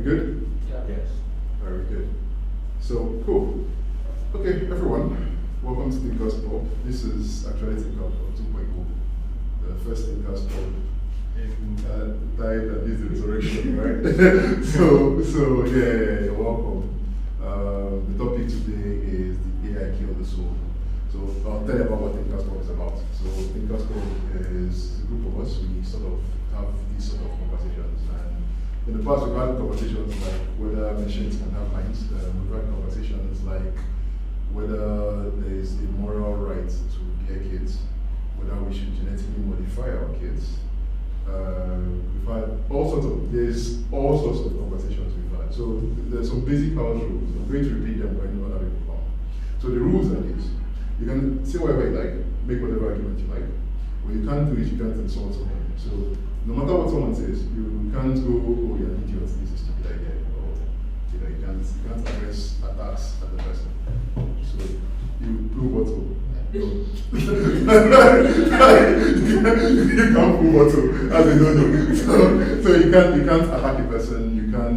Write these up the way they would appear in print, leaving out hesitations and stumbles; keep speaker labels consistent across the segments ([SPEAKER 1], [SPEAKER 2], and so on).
[SPEAKER 1] we good?
[SPEAKER 2] Yeah. Yes.
[SPEAKER 1] Very good. So, cool. Okay, everyone, welcome to Thinkers Pub. This is actually Thinkers Pub 2.0, the first Thinkers Pub in time that is the resurrection, right? so yeah, you're welcome. The topic today is the AI kill the soul. So I'll tell you about what Thinkers Pub is about. So Thinkers Pub is a group of us. We sort of have these sort of conversations, and in the past we've had conversations like whether machines can have minds. We've had conversations like whether there is a moral right to bear kids, whether we should genetically modify our kids. We've had there's all sorts of conversations we've had. So there's some basic house rules. I'm going to repeat them when other people come. So the rules are these. You can say whatever you like, make whatever argument you like. What you can't do is you can't insult someone. So no matter what someone says, you can't go, oh, you're an idiot, this is a stupid idea. Or you can't address attacks at the person. So you blue bottle. You can't blue bottle, as they don't know. So you can't attack a person, you can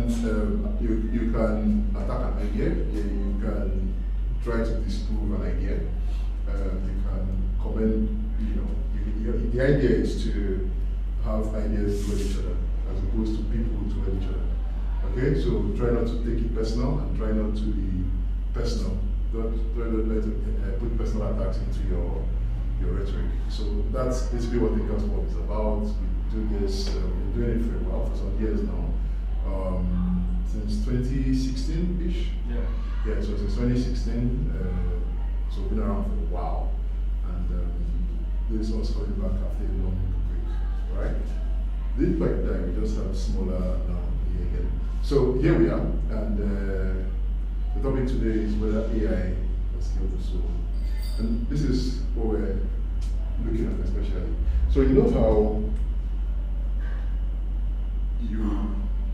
[SPEAKER 1] attack an idea, you can try to disprove an idea. You can comment, the idea is to have ideas toward each other as opposed to people toward each other. Okay, so try not to take it personal and try not to be personal. Don't try not to put personal attacks into your rhetoric. So that's basically what Thinkers Pub is about. We do this, we've been doing it for a while, for some years now. Since 2016-ish? Yeah, so since 2016. So we've been around for a while, and this was coming back after a long break, right? Didn't quite die, we just have smaller now here again. So here we are, and the topic today is whether AI has killed the soul. And this is what we're looking at especially. So you know how you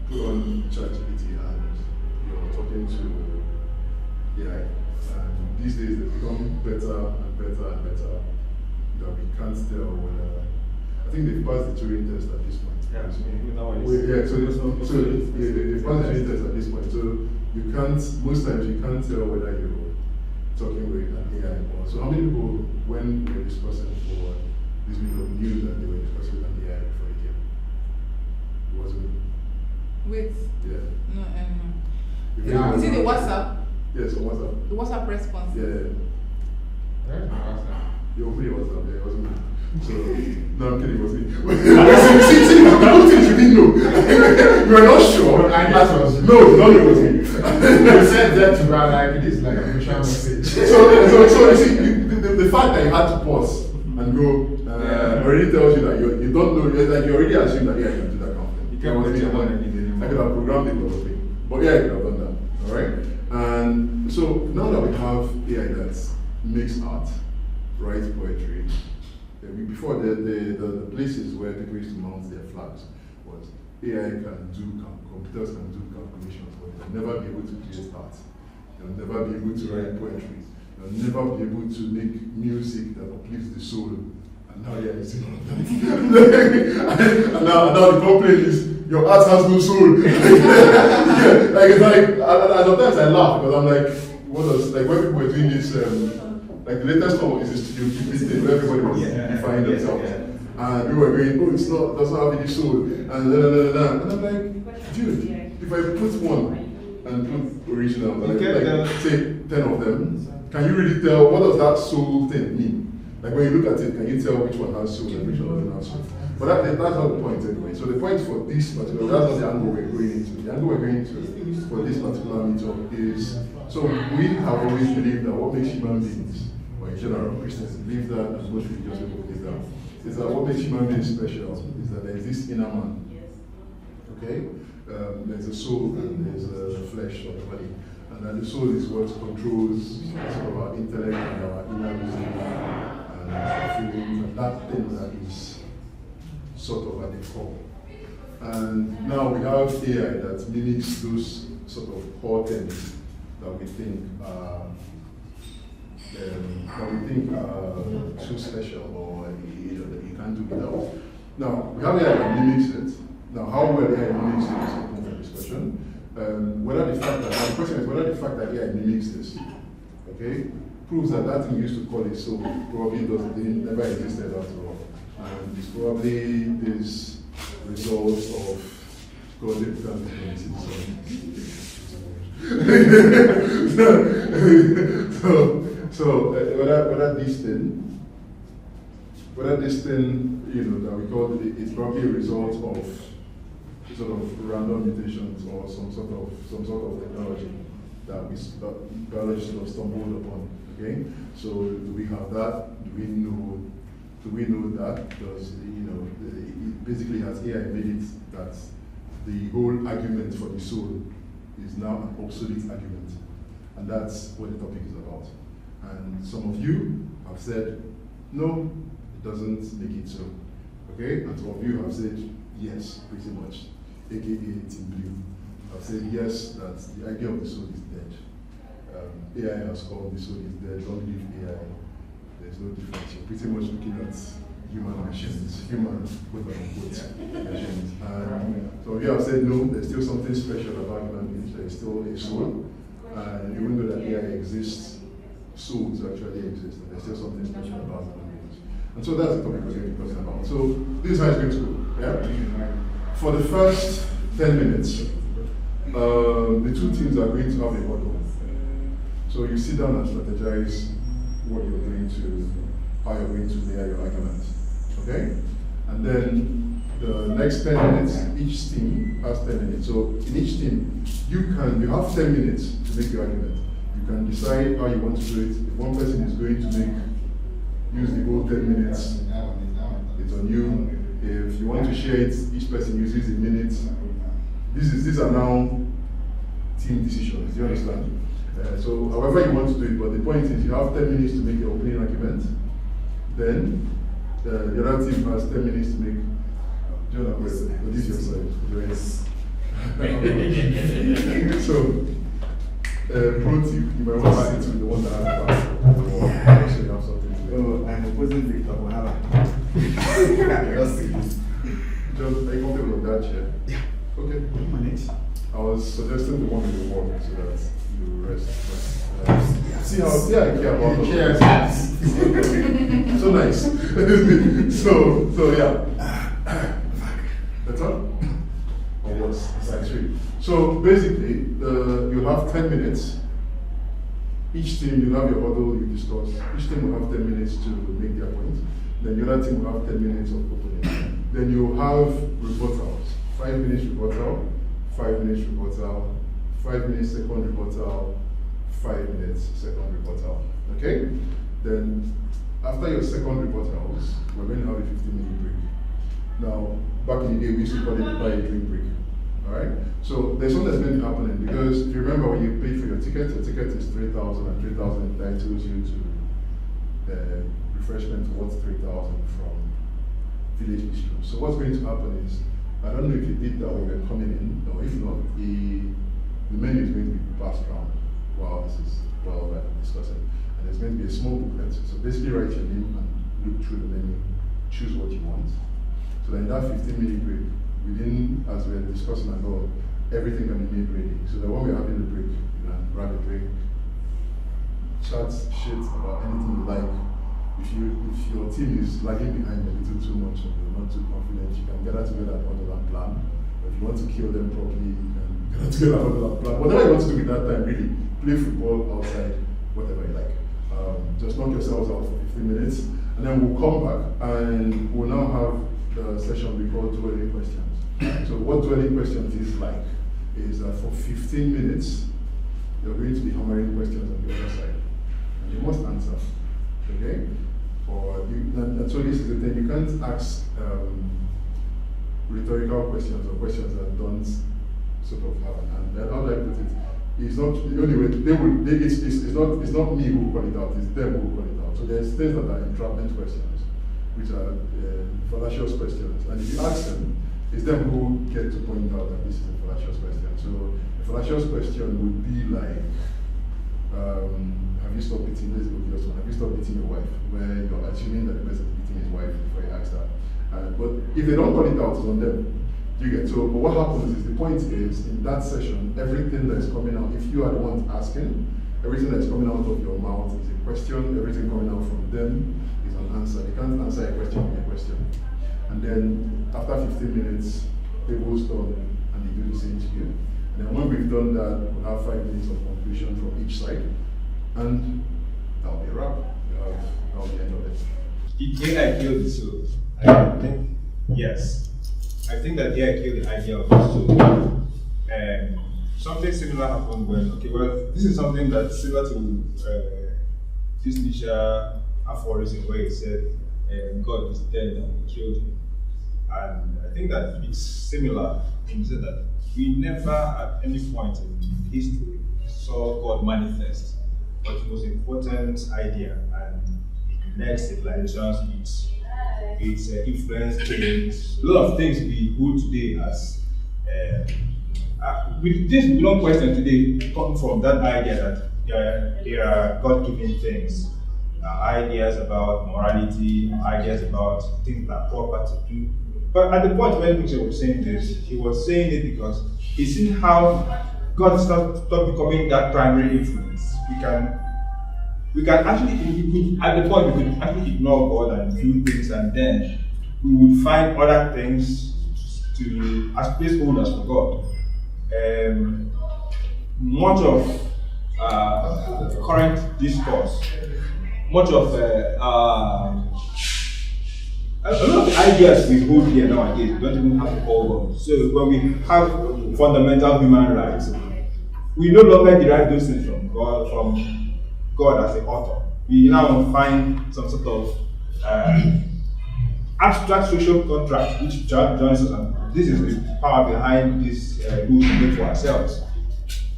[SPEAKER 1] put on ChatGPT and you're talking to AI, and these days they've become better and better and better, that we can't tell whether, I think they've passed the Turing test at this point.
[SPEAKER 2] Yeah,
[SPEAKER 1] so they've passed the Turing test at this point. So you can't, most times you can't tell whether you're talking with an AI or, so how many people, when we were discussing for this video, knew that they were discussing with an AI before they came? It wasn't.
[SPEAKER 3] Wait.
[SPEAKER 1] Yeah.
[SPEAKER 3] No,
[SPEAKER 1] Yeah.
[SPEAKER 3] is it the WhatsApp?
[SPEAKER 1] Yes, on WhatsApp.
[SPEAKER 3] The WhatsApp response?
[SPEAKER 1] Yeah. You opened your WhatsApp, yeah, it wasn't me. So, no, I'm kidding, it was me. See, the good things you didn't know. You are not sure. No, it was me.
[SPEAKER 2] You said that to her like it is like a mission message.
[SPEAKER 1] So you see, the fact that you had to pause and go already tells you that you don't know, like you already assume that AI can do that kind of thing.
[SPEAKER 2] You can't put your money anymore.
[SPEAKER 1] I could have programmed it or something. But yeah, I could have done that. Alright? And so now that we have AI that makes art, writes poetry, before the places where people used to mount their flags was AI computers can do calculations, but they'll never be able to create art. They'll never be able to write poetry. They'll never be able to make music that uplifts the soul. And now they are using all of that. and now the complaint is your art has no soul. Yeah, like it's like sometimes I laugh because I'm like, what does, like when people were doing this, like the latest one is a studio thing where everybody was defining themselves. And we were going, oh, doesn't have any soul. And and I'm like, dude, if I put one and put original, like say 10 of them, can you really tell what does that soul thing mean? Like when you look at it, can you tell which one has soul and which one doesn't have soul? But that's not the point anyway. So the point for this particular, that's not the angle we're going into. The angle we're going to for this particular meetup is, so we have always believed that what makes human beings, or in general, Christians believe that, and most religious people believe that, is that what makes human beings special is that there is this inner man. Okay? There's a soul and there's a flesh or the body. And that the soul is what controls sort of our intellect and our inner reasoning and our feelings, and that thing that is sort of at the core. And now we have AI that mimics those sort of core things that we think are too special, or that you can't do without. Now we have AI that mimics it. Now how well AI mimics it is open for discussion. whether the fact that, the question is whether the fact that AI mimics this, okay, proves that that thing you used to call a soul probably never existed after all. And it's probably this result of godly dependency. So whether this thing, that we call it, it's probably a result of sort of random mutations or some sort of technology that biologists sort of stumbled upon. Okay, so do we have that? Do we know that? Because it basically has AI made it that the whole argument for the soul is now an obsolete argument, and that's what the topic is about. And some of you have said, no, it doesn't make it so. Okay, and some of you have said, yes, pretty much, aka Team Blue. I've said yes, that the idea of the soul is dead. AI has called the soul is dead. Don't believe AI. There's no difference. You're pretty much looking at human machines, human quote-unquote machines. And some of you have said no, there's still something special about human beings. There is still a soul. And even though that AI exists, souls actually exist. And there's still something special about human beings. And so that's the topic we're going to be talking about. So this is how it's going to go. Yeah? For the first 10 minutes, the two teams are going to have a huddle. So you sit down and strategize what you're going to, how you're going to lay out your argument. Okay? And then the next 10 minutes, each team has 10 minutes. So in each team, you have 10 minutes to make your argument. You can decide how you want to do it. If one person is going to use the whole 10 minutes, it's on you. If you want to share it, each person uses a minute. These are now team decisions. Do you understand? So however you want to do it, but the point is you have 10 minutes to make your opening argument. Then the other team has 10 minutes to make. Jonah, this is your side. So, pro tip, you might want to sit with the one that has the pass. Or actually have something to do.
[SPEAKER 4] Oh, I'm opposing Victor Mohara.
[SPEAKER 1] Just, are you comfortable with that chair?
[SPEAKER 4] Yeah.
[SPEAKER 1] Okay.
[SPEAKER 4] Manage.
[SPEAKER 1] I was suggesting the one with the wall so that you rest. See how I care about the chairs. So nice. so yeah. That's all? Or worse? Side three. So basically, you have 10 minutes. Each team, you have your huddle, you discuss. Each team will have 10 minutes to make their point. Then the other team will have 10 minutes of opening. Then you have rebuttals. 5 minutes rebuttal, 5 minutes rebuttal, 5 minutes second rebuttal, 5 minutes second rebuttal. Okay? Then after your second rebuttals, we're going to have a 15-minute break. Now, back in the day, we used to call it buy a drink break. Alright? So there's something that's going to be happening because if you remember when you paid for your ticket is 3,000 and 3,000 entitles you to refreshment worth 3,000 from Village Bistro. So what's going to happen is, I don't know if you did that when you were coming in, or if not, the menu is going to be passed around while we're discussing. And there's going to be a small booklet. So basically write your name and look through the menu, choose what you want. So then that 15-minute break, as we're discussing and all, everything can be made ready. So that when we're having the break, you can grab a drink, chat shit about anything you like. If your team is lagging behind a little too much or you're not too confident, you can gather together and huddle and plan. But if you want to kill them properly, you can gather together and huddle and plan. Whatever you want to do with that time, really, play football outside, whatever you like. Just knock yourselves out for 15 minutes, and then we'll come back and we'll now have the session we call dwelling questions. So what dwelling questions is like is that for 15 minutes, you're going to be hammering questions on the other side. And you must answer. Okay? And so this is the thing, you can't ask rhetorical questions or questions that don't sort of have an answer. How do I put it? It's not the only way. It's not me who will call it out. It's them who will call it out. So there's things that are entrapment questions, which are fallacious questions. And if you ask them, it's them who get to point out that this is a fallacious question. So a fallacious question would be like, have you stopped beating? Let's go with this one. Have you stopped beating your wife? Where you're assuming that the person is beating his wife before you ask that. But if they don't call it out, it's on them. You get so, but what happens is the point is in that session, everything that is coming out, if you are the one asking, everything that is coming out of your mouth is a question, everything coming out from them is an answer. They can't answer a question with a question. And then after 15 minutes, they will stop and they do the same to you. And then when we've done that, we'll have 5 minutes of conclusion from each side, and that'll be a wrap. That'll be the end of it.
[SPEAKER 5] Did AI kill the soul? I think yes. I think that AI killed the idea of the soul. Something similar happened when, this is something that's similar to this Nietzsche aphorism where he said, God is dead and we killed him. And I think that it's similar in the that we never at any point in history saw God manifest, but it was an important idea and it led civilizations, it's influenced a lot of things we hold today as with this long question today come from that idea that there are God-given things, ideas about morality, ideas about things that are proper to do. But at the point when Nietzsche was saying this, he was saying it because he seen how God stopped becoming that primary influence. We can actually, at the point, we could actually ignore God and do things, and then we would find other things as placeholders for God. Much of current discourse, much of a lot of the ideas we hold here nowadays don't even have to call God. So when we have fundamental human rights, we no longer derive those things from God as the author. We now find some sort of abstract social contract which joins us, and this is the power behind this rule we make for ourselves.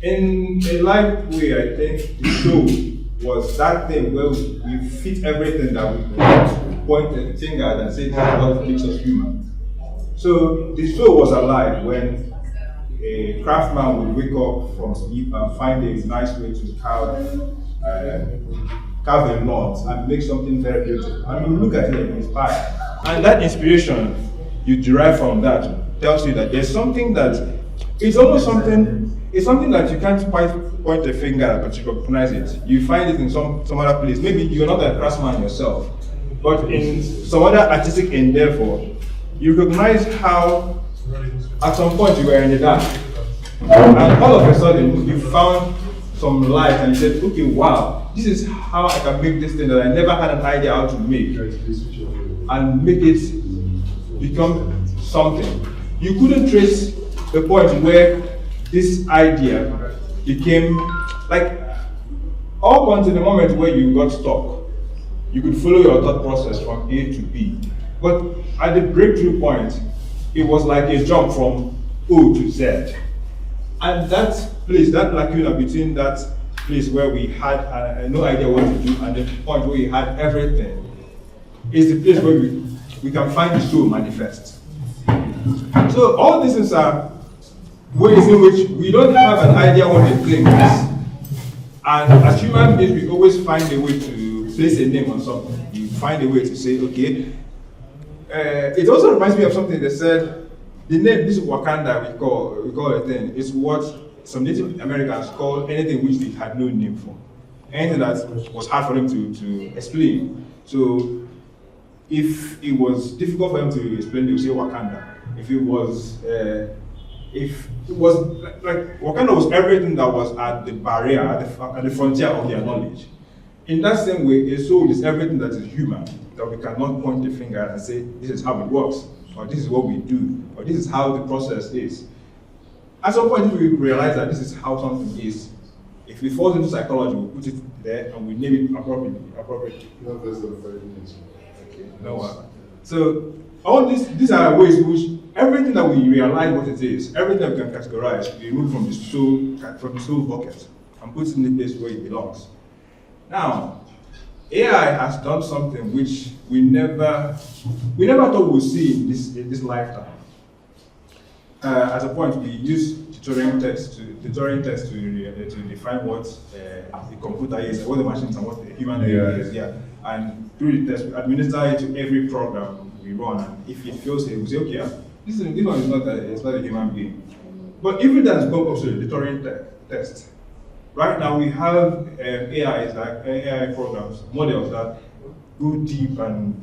[SPEAKER 5] In a light way, I think the show was that thing where we fit everything that we could point a finger at and say this is what makes us human. So the show was alive when a craftsman would wake up from sleep and find a nice way to carve a knot and make something very beautiful. And you look at it and inspire. And that inspiration you derive from that tells you that there's something that it's almost something. It's something that you can't quite point a finger at, but you recognize it. You find it in some other place. Maybe you're not a craftsman yourself, but in some other artistic endeavor, you recognize how at some point you were in the dark, and all of a sudden you found some light and you said, okay, wow, this is how I can make this thing that I never had an idea how to make, and make it become something. You couldn't trace the point where this idea became like up until the moment where you got stuck. You could follow your thought process from A to B. But at the breakthrough point, it was like a jump from O to Z. And that place, that lacuna between that place where we had no idea what to do and the point where we had everything, is the place where we can find the soul manifest. So all these things are ways in which we don't have an idea what the thing is. And as human beings, we always find a way to place a name on something. You find a way to say, okay. It also reminds me of something they said, the name, this Wakanda we call a thing, is what some Native Americans call anything which they had no name for. Anything that was hard for them to explain. So if it was difficult for them to explain, they would say Wakanda. If it was like Wakanda was everything that was at the barrier, at the frontier of their knowledge. In that same way, a soul is everything that is human, that we cannot point the finger and say, this is how it works, or this is what we do, or this is how the process is. At some point, if we realize that this is how something is, if it falls into psychology, we put it there and we name it appropriately.
[SPEAKER 1] Not less than 5 minutes.
[SPEAKER 5] Okay. No. So all these are ways in which everything that we realize what it is, everything that we can categorize, we remove from the soul bucket and put it in the place where it belongs. Now, AI has done something which we never thought we'd see in this lifetime. At a point, we use tutoring tests to define what the computer is, what the machines and what the human is. Yeah. And through the test, we administer it to every program we run. And if it fails, we say, okay, this one is not it's not a human being. But even that's also the Turing test. Right now we have AIs, like AI programs, models that go deep and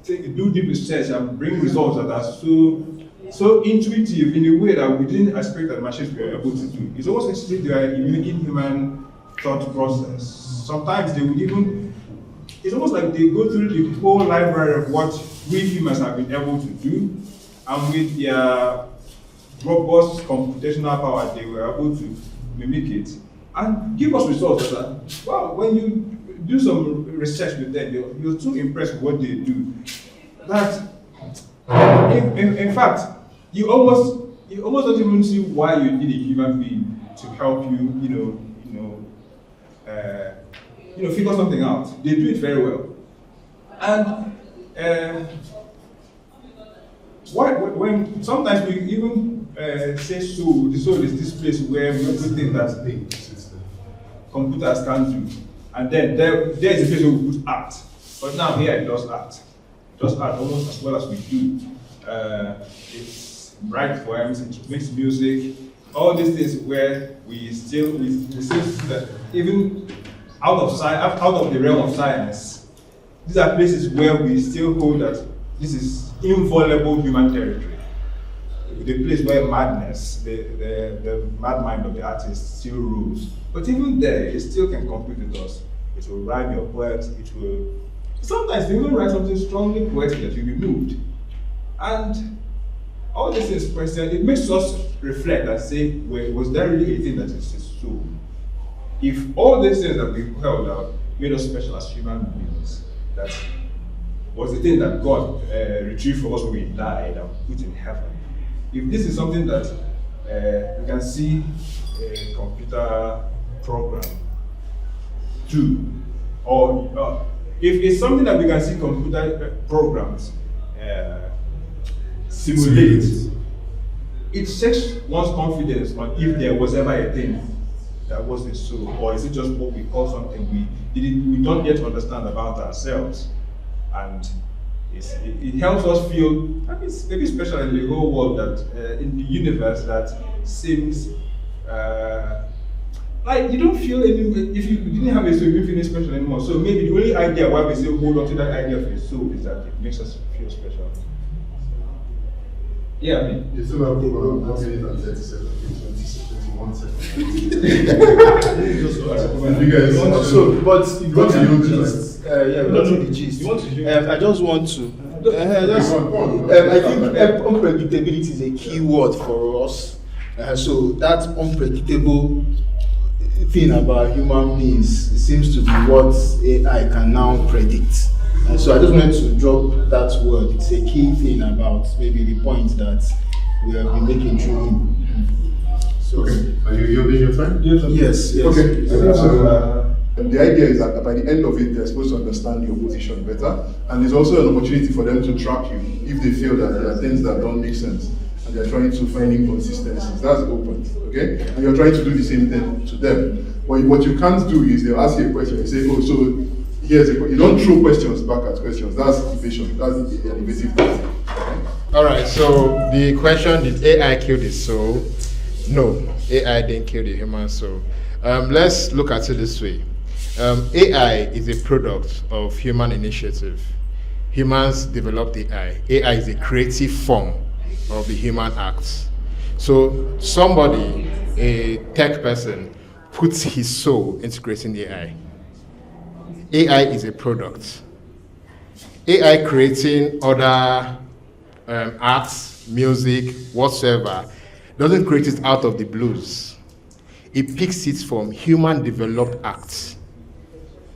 [SPEAKER 5] do deep research and bring results that are so intuitive in a way that we didn't expect that machines were able to do. It's almost as if they are mimicking human thought process. Sometimes they would even, it's almost like they go through the whole library of what we humans have been able to do, and with their robust computational power, they were able to mimic it and give us results that are, well, when you do some research with them, you're too impressed with what they do. That, in fact, you almost don't even see why you need a human being to help you, figure something out. They do it very well. And when sometimes we even say soul, the soul is this place where we think that computers can't do. And then there is a place where we put art. But now here it does art. It does art almost as well as we do. It's writes poems, it makes music, all these things where we still that even out of the realm of science, these are places where we still hold that this is inviolable human territory. The place where madness, the mad mind of the artist still rules. But even there, it still can compete with us. It will rhyme your poems, it will... Sometimes they even write something strongly poetic that you'll be moved. And all these things question, it makes us reflect and say, well, was there really a thing that is so? If all these things that we held out made us special as human beings, that was the thing that God retrieved for us when we died and put in heaven. If this is something that we can see a computer program do, or if it's something that we can see computer programs simulate, it checks one's confidence on if there was ever a thing that wasn't so, or is it just what we call something we don't yet understand about ourselves. And it helps us feel maybe special in the whole world, that in the universe that seems like you don't feel any, if you didn't have a soul, you don't feel special anymore. So maybe the only idea why we say hold on to that idea of a soul is that it makes us feel special. Yeah, I mean.
[SPEAKER 1] You still have 1 minute and 30 seconds, 21 seconds. You guys,
[SPEAKER 2] So, but
[SPEAKER 1] you want to use the gist?
[SPEAKER 2] yeah, we don't know the gist.
[SPEAKER 5] You want to hear?
[SPEAKER 2] I just want to.
[SPEAKER 1] I
[SPEAKER 2] I think unpredictability is a key word for us. So that unpredictable thing about human beings seems to be what AI can now predict. So I just wanted to drop that word. It's a key thing about maybe the point that we have been making through him. So,
[SPEAKER 1] Okay, are you yielding your time?
[SPEAKER 2] yes.
[SPEAKER 1] Okay, so the idea is that by the end of it, they're supposed to understand your position better, and there's also an opportunity for them to trap you if they feel that there are things that don't make sense, and they're trying to find inconsistencies. That's open, okay? And you're trying to do the same thing to them. But what you can't do is they'll ask you a question and say, oh, so here's a question. You don't throw questions back at questions. That's evasion. That's an evasive tactic. Okay?
[SPEAKER 6] All right, so the question, did AI kill the soul? No, AI didn't kill the human soul. Let's look at it this way. AI is a product of human initiative. Humans developed AI. AI is a creative form of the human act. So somebody, a tech person, puts his soul into creating AI. AI is a product. AI creating other arts, music, whatsoever, doesn't create it out of the blues. It picks it from human developed acts.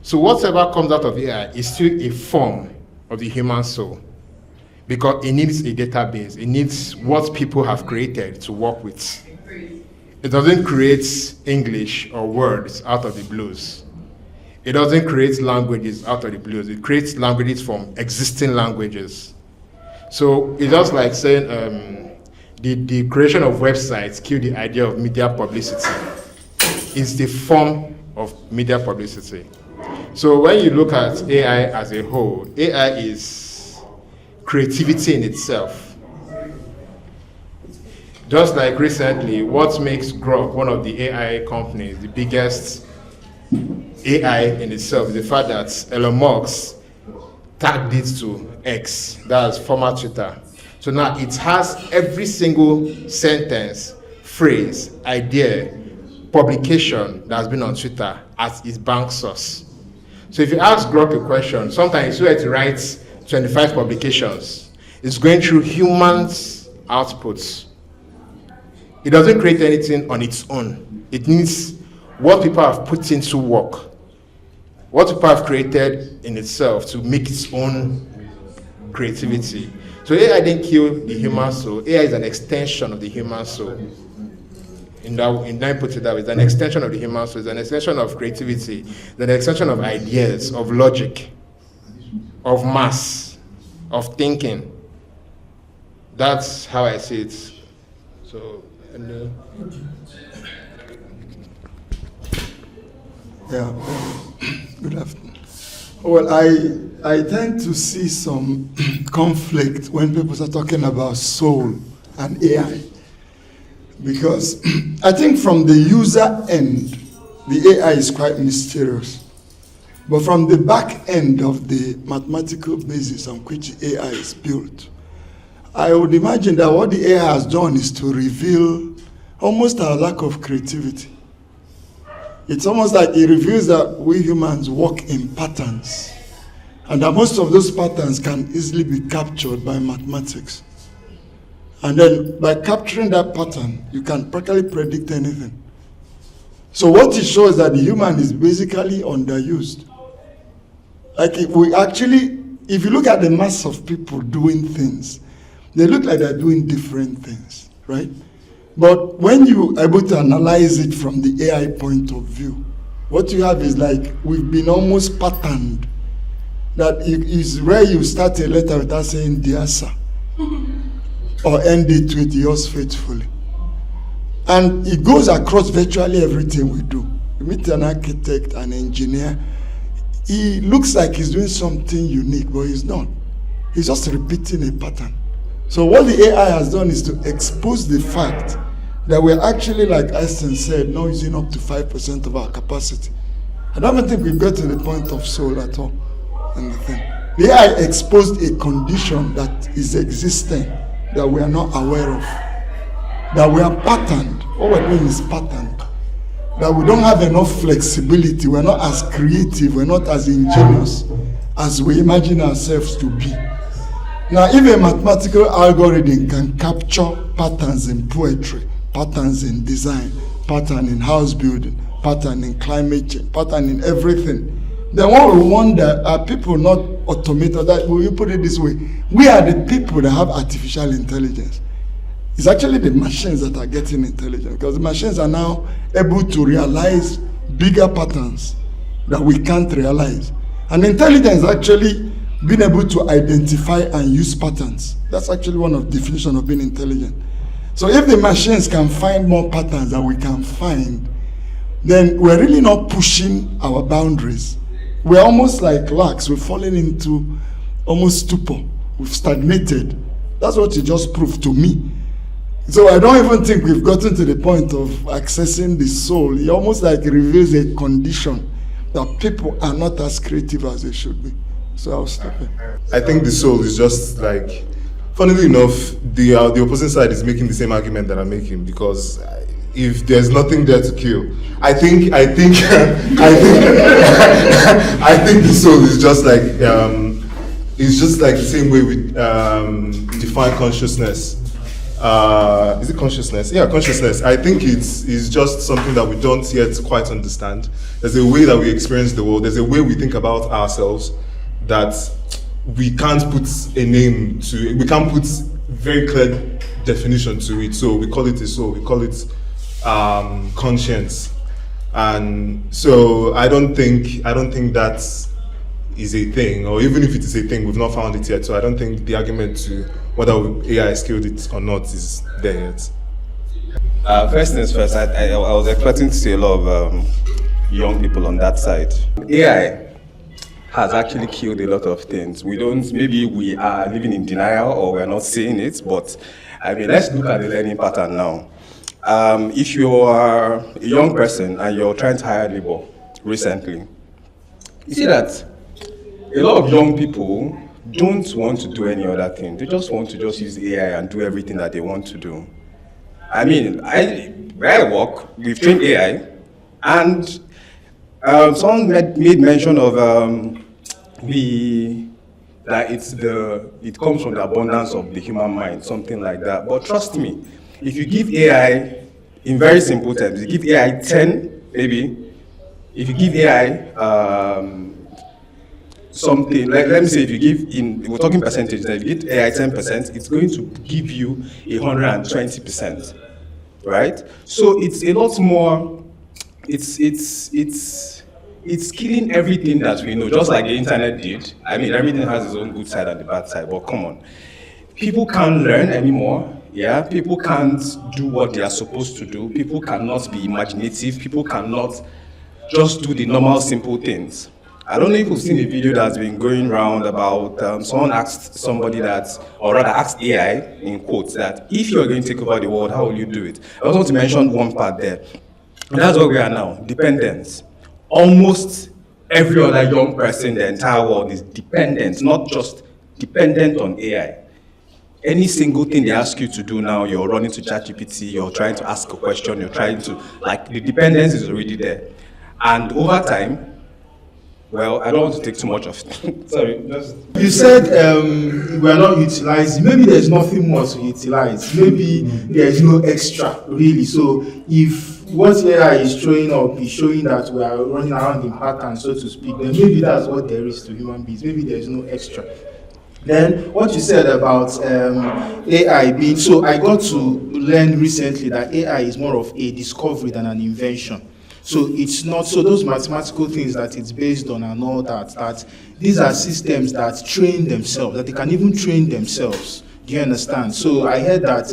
[SPEAKER 6] So whatever comes out of AI is still a form of the human soul, because it needs a database. It needs what people have created to work with. It doesn't create English or words out of the blues. It doesn't create languages out of the blues. It creates languages from existing languages. So it's just like saying the creation of websites killed the idea of media publicity. It's the form of media publicity. So when you look at AI as a whole, AI is creativity in itself. Just like recently, what makes Grok one of the AI companies, the biggest AI in itself, is the fact that Elon Musk tagged it to X, that's former Twitter. So now it has every single sentence, phrase, idea, publication that has been on Twitter as its bank source. So if you ask Grok a question, sometimes you have to write 25 publications. It's going through humans' outputs. It doesn't create anything on its own. It needs what people have put into work, what people have created in itself to make its own creativity. So AI didn't kill the human soul. AI is an extension of the human soul. In that put it that way, it's an extension of the human soul. It's an extension of creativity. It's an extension of ideas, of logic, of mass, of thinking. That's how I see it. So,
[SPEAKER 7] Yeah, good afternoon. Well, I tend to see some conflict when people start talking about soul and AI. Because I think from the user end, the AI is quite mysterious. But from the back end of the mathematical basis on which AI is built, I would imagine that what the AI has done is to reveal almost our lack of creativity. It's almost like it reveals that we humans work in patterns, and that most of those patterns can easily be captured by mathematics. And then by capturing that pattern, you can practically predict anything. So what it shows is that the human is basically underused. Like if you look at the mass of people doing things, they look like they're doing different things, right? But when you're able to analyze it from the AI point of view, what you have is like we've been almost patterned. That is where you start a letter without saying dear sir, or end it with yours faithfully. And it goes across virtually everything we do. You meet an architect, an engineer, he looks like he's doing something unique, but he's not. He's just repeating a pattern. So what the AI has done is to expose the fact that we're actually, like Einstein said, not using up to 5% of our capacity. I don't think we've got to the point of soul at all. And the thing. The AI exposed a condition that is existing that we are not aware of. That we are patterned. What we're doing is patterned. That we don't have enough flexibility. We're not as creative. We're not as ingenious as we imagine ourselves to be. Now, if a mathematical algorithm can capture patterns in poetry, patterns in design, pattern in house building, pattern in climate change, pattern in everything, then one will wonder, are people not automated? Will you put it this way? We are the people that have artificial intelligence. It's actually the machines that are getting intelligent, because the machines are now able to realize bigger patterns that we can't realize. And intelligence actually being able to identify and use patterns. That's actually one of the definitions of being intelligent. So if the machines can find more patterns than we can find, then we're really not pushing our boundaries. We're almost like larks. We're falling into almost stupor. We've stagnated. That's what you just proved to me. So I don't even think we've gotten to the point of accessing the soul. It almost like reveals a condition that people are not as creative as they should be. So I'll stop it.
[SPEAKER 8] I think the soul is just like, funnily enough, the opposing side is making the same argument that I'm making, because if there's nothing there to kill, I think I think the soul is just like it's just like the same way we define consciousness. Is it consciousness? Yeah, consciousness. I think it's just something that we don't yet quite understand. There's a way that we experience the world. There's a way we think about ourselves that we can't put a name to it. We can't put very clear definition to it. So we call it a soul. We call it conscience. And so I don't think that is a thing, or even if it is a thing, we've not found it yet. So I don't think the argument to whether AI skilled it or not is there yet.
[SPEAKER 9] First things first, I was expecting to see a lot of young people on that side. AI has actually killed a lot of things. Maybe we are living in denial or we're not seeing it, but I mean, let's look at the learning pattern now. If you are a young person and you're trying to hire labor recently, you see that a lot of young people don't want to do any other thing. They just want to just use AI and do everything that they want to do. I mean, where I work, we've trained AI, and someone made mention of that it comes from the abundance of the human mind, something like that. But trust me, if you give AI, in very simple terms, you give AI 10, maybe, if you give AI something, like let me say if you give, we're talking percentages, if you give AI 10%, it's going to give you 120%, right? So it's a lot more, it's killing everything that we know, just like the internet did. I mean, everything has its own good side and the bad side, but come on. People can't learn anymore, yeah? People can't do what they are supposed to do. People cannot be imaginative. People cannot just do the normal, simple things. I don't know if you've seen a video that's been going around about someone asked somebody that, or rather asked AI, in quotes, that if you're going to take over the world, how will you do it? I also want to mention one part there. And that's where we are now, dependence. Almost every other young person in the entire world is dependent, not just dependent on AI. Any single thing they ask you to do now, you're running to ChatGPT, you're trying to ask a question, you're trying to, like, the dependence is already there. And over time, well, I don't want to take too much of it. Sorry, just...
[SPEAKER 2] You said we are not utilizing. Maybe there's nothing more to utilize. Maybe there's no extra, really. So if what AI is showing up is showing that we are running around in patterns, so to speak, then maybe that's what there is to human beings. Maybe there's no extra. Then what you said about AI being, so I got to learn recently that AI is more of a discovery than an invention. So it's not, so those mathematical things that it's based on and all that these are systems that train themselves, that they can even train themselves. Do you understand? So I heard that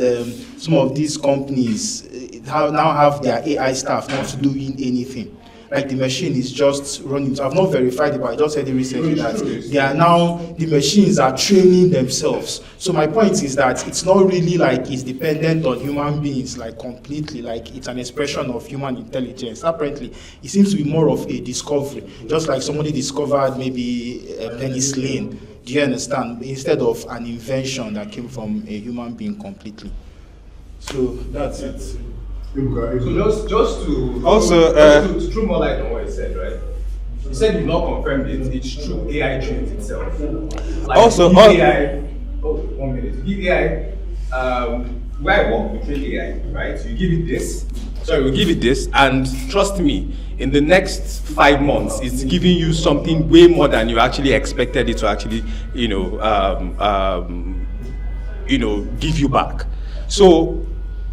[SPEAKER 2] some of these companies now have their AI staff not doing anything. Like the machine is just running. So I've not verified it, but I just heard it recently that they are now, the machines are training themselves. So my point is that it's not really like it's dependent on human beings, like completely, like it's an expression of human intelligence. Apparently, it seems to be more of a discovery, just like somebody discovered maybe penicillin. Do you understand? Instead of an invention that came from a human being completely. So that's it.
[SPEAKER 9] So just to also to throw more light on what you said, right? You said you've not confirmed it. It's true. AI trains itself. Like
[SPEAKER 5] Also,
[SPEAKER 9] AI. Oh, 1 minute. You give AI. Where I work, we train AI, right? You give it this. Sorry, we give it this, and trust me, in the next 5 months, it's giving you something way more than you actually expected it to actually, give you back. So.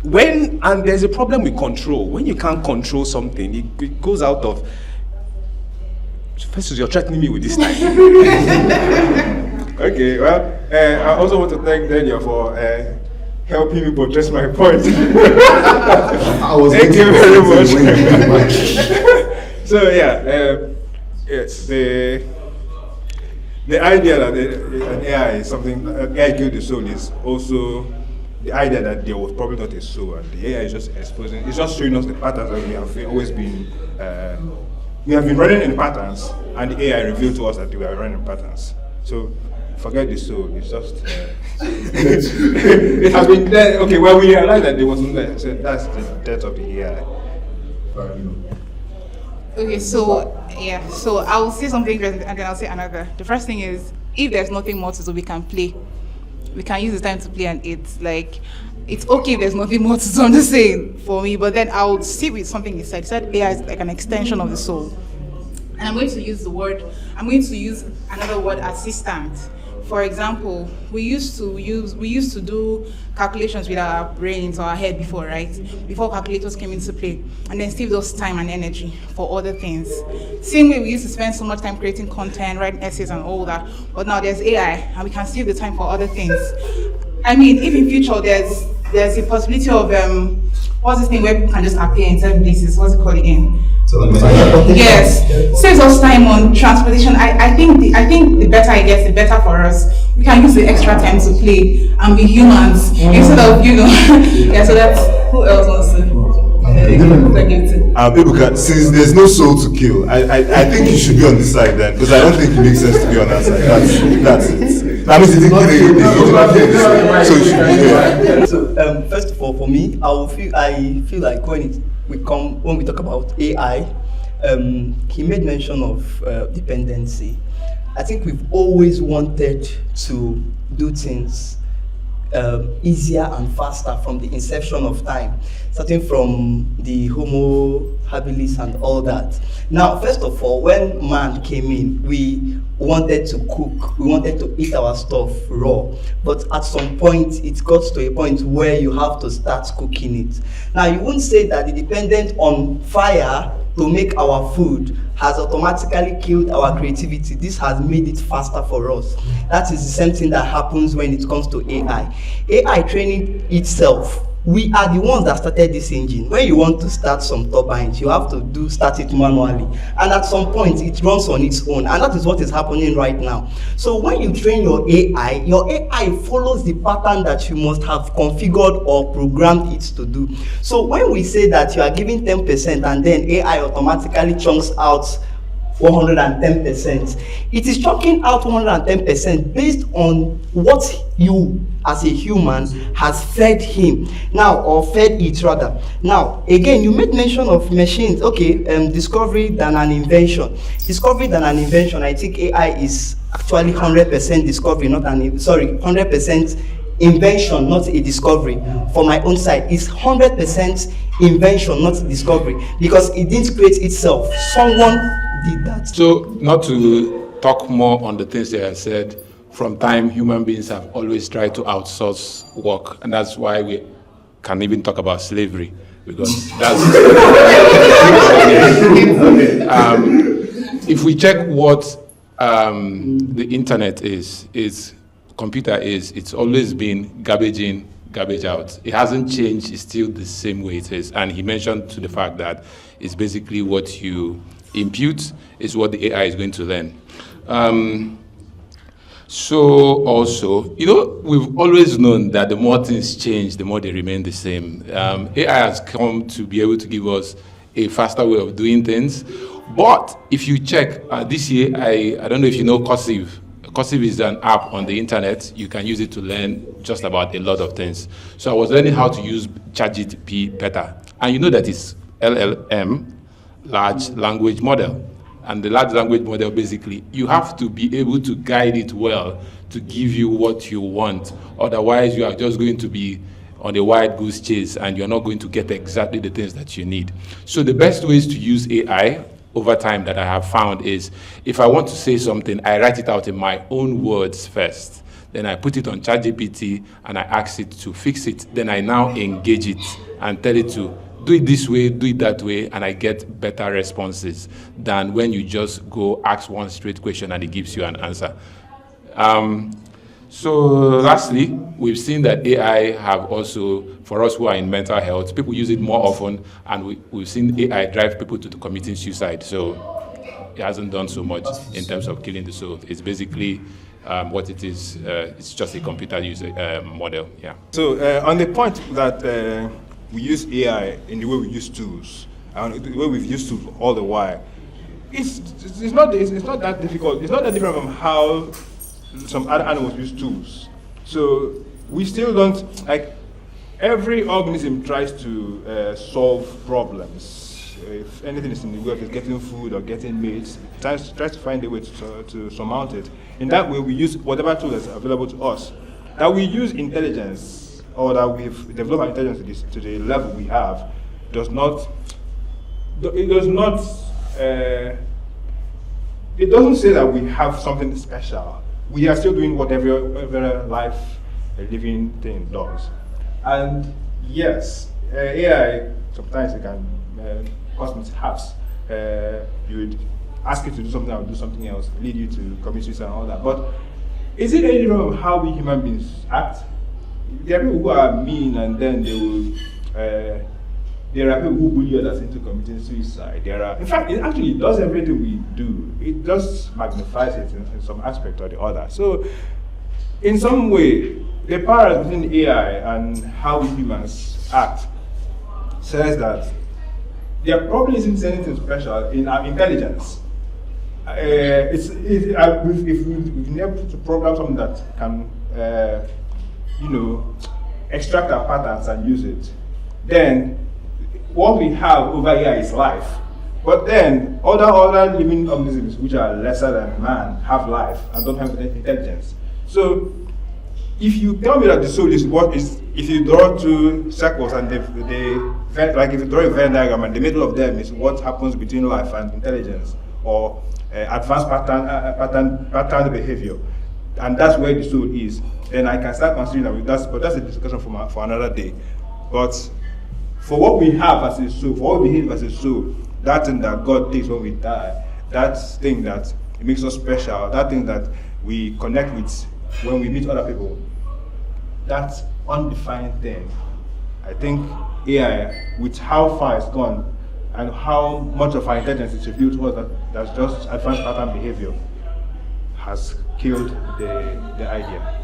[SPEAKER 9] And there's a problem with control. When you can't control something, it goes out of. First, you're threatening me with this time.
[SPEAKER 5] Okay, well, I also want to thank Daniel for helping me portray my point. Thank you very much. So yeah, yes, the idea that an AI is something, AI killed the soul is also the idea that there was probably not a soul, and the AI is just exposing, it's just showing us the patterns that we have always been, we have been running in patterns, and the AI revealed to us that we are running in patterns. So forget the soul, it's just, it has been there, okay, well we realized that there wasn't there, so that's the death of the AI.
[SPEAKER 3] Okay, so yeah, so I'll say something interesting and then I'll say another. The first thing is, if there's nothing more to do, we can play. We can use the time to play, and it's like, it's okay if there's nothing more to do, I'm just saying, for me, but then I'll sit with something he said. He said AI is like an extension of the soul. And I'm going to use another word, assistant. For example, we used to do calculations with our brains or our head before, right? Before calculators came into play, and then save those time and energy for other things. Same way we used to spend so much time creating content, writing essays and all that, but now there's AI and we can save the time for other things. I mean, if in future there's a possibility of what's this thing where people can just appear in certain places, what's it called again? Yes, saves us time on transportation. I think the better it gets, the better for us. We can use the extra time to play and be humans instead of, yeah, so that's, who else wants to?
[SPEAKER 8] Since there's no soul to kill, I think you should be on this side then, because I don't think it makes sense to be on that side. That's it. That means you think so you should be there.
[SPEAKER 10] So first of all, for me, I feel like when we talk about AI, he made mention of dependency. I think we've always wanted to do things easier and faster from the inception of time, starting from the Homo habilis and all that. Now, first of all, when man came in, we wanted to cook, we wanted to eat our stuff raw, but at some point it got to a point where you have to start cooking it. Now, you wouldn't say that the dependence on fire to make our food has automatically killed our creativity. This has made it faster for us. That is the same thing that happens when it comes to AI. AI training itself, we are the ones that started this engine. When you want to start some turbines, you have to start it manually. And at some point, it runs on its own. And that is what is happening right now. So when you train your AI follows the pattern that you must have configured or programmed it to do. So when we say that you are giving 10% and then AI automatically chunks out 110%. It is chunking out 110% based on what you as a human has fed him now, or fed it rather. Now, again, you made mention of machines. Okay, discovery than an invention. Discovery than an invention. I think AI is actually 100% discovery, 100% invention, not a discovery. For my own side, it's 100% invention, not discovery, because it didn't create itself. Someone did that.
[SPEAKER 11] So, not to talk more on the things that I said, from time human beings have always tried to outsource work, and that's why we can even talk about slavery, because that's if we check what the internet is computer is, it's always been garbage in, garbage out. It hasn't changed, it's still the same way it is. And he mentioned to the fact that it's basically what you impute is what the AI is going to learn. So also, we've always known that the more things change, the more they remain the same. AI has come to be able to give us a faster way of doing things. But if you check this year, I don't know if you know Cursive. Cursive is an app on the internet. You can use it to learn just about a lot of things. So I was learning how to use ChatGPT better. And you know that it's LLM, large language model. And the large language model, basically, you have to be able to guide it well to give you what you want. Otherwise, you are just going to be on a wild goose chase and you're not going to get exactly the things that you need. So the best ways to use AI over time that I have found is, if I want to say something, I write it out in my own words first. Then I put it on ChatGPT and I ask it to fix it. Then I now engage it and tell it to do it this way, do it that way, and I get better responses than when you just go ask one straight question and it gives you an answer. So lastly, we've seen that AI have also, for us who are in mental health, people use it more often, and we've seen AI drive people to committing suicide. So it hasn't done so much in terms of killing the soul. It's basically what it is. It's just a computer user model. Yeah. So
[SPEAKER 5] on the point that we use AI in the way we use tools, and the way we've used tools all the while, it's not that difficult. It's not that different from how some other animals use tools. So we still don't, like, every organism tries to solve problems. If anything is in the way of getting food or getting mates, it tries to find a way to surmount it. In that way, we use whatever tool that's available to us. That we use intelligence, or that we've developed our intelligence to the level we have, it doesn't say that we have something special. We are still doing what every life, a living thing does. And yes, AI, sometimes it can cause mishaps. You would ask it to do something, I would do something else, lead you to commit suicide and all that. But is it any different from how we human beings act? There are people who are mean and then they will, there are people who bully others into committing suicide. In fact, it actually does everything we do. It just magnifies it in some aspect or the other. So in some way, the parallel between AI and how we humans act says that there probably isn't anything special in our intelligence. If we've been able to program something that can, extract our patterns and use it, then what we have over here is life. But then other living organisms which are lesser than man have life and don't have intelligence. So if you tell me that the soul is what is, if you draw two circles and like if you draw a Venn diagram and the middle of them is what happens between life and intelligence, or advanced pattern behavior, and that's where the soul is, then I can start considering that. But that's a discussion for another day. But for what we have as a soul, for what we behave as a soul, that thing that God takes when we die, that thing that makes us special, that thing that we connect with when we meet other people, that undefined thing, I think AI, with how far it's gone and how much of our intelligence is revealed to us that's just advanced pattern behavior, has killed the idea.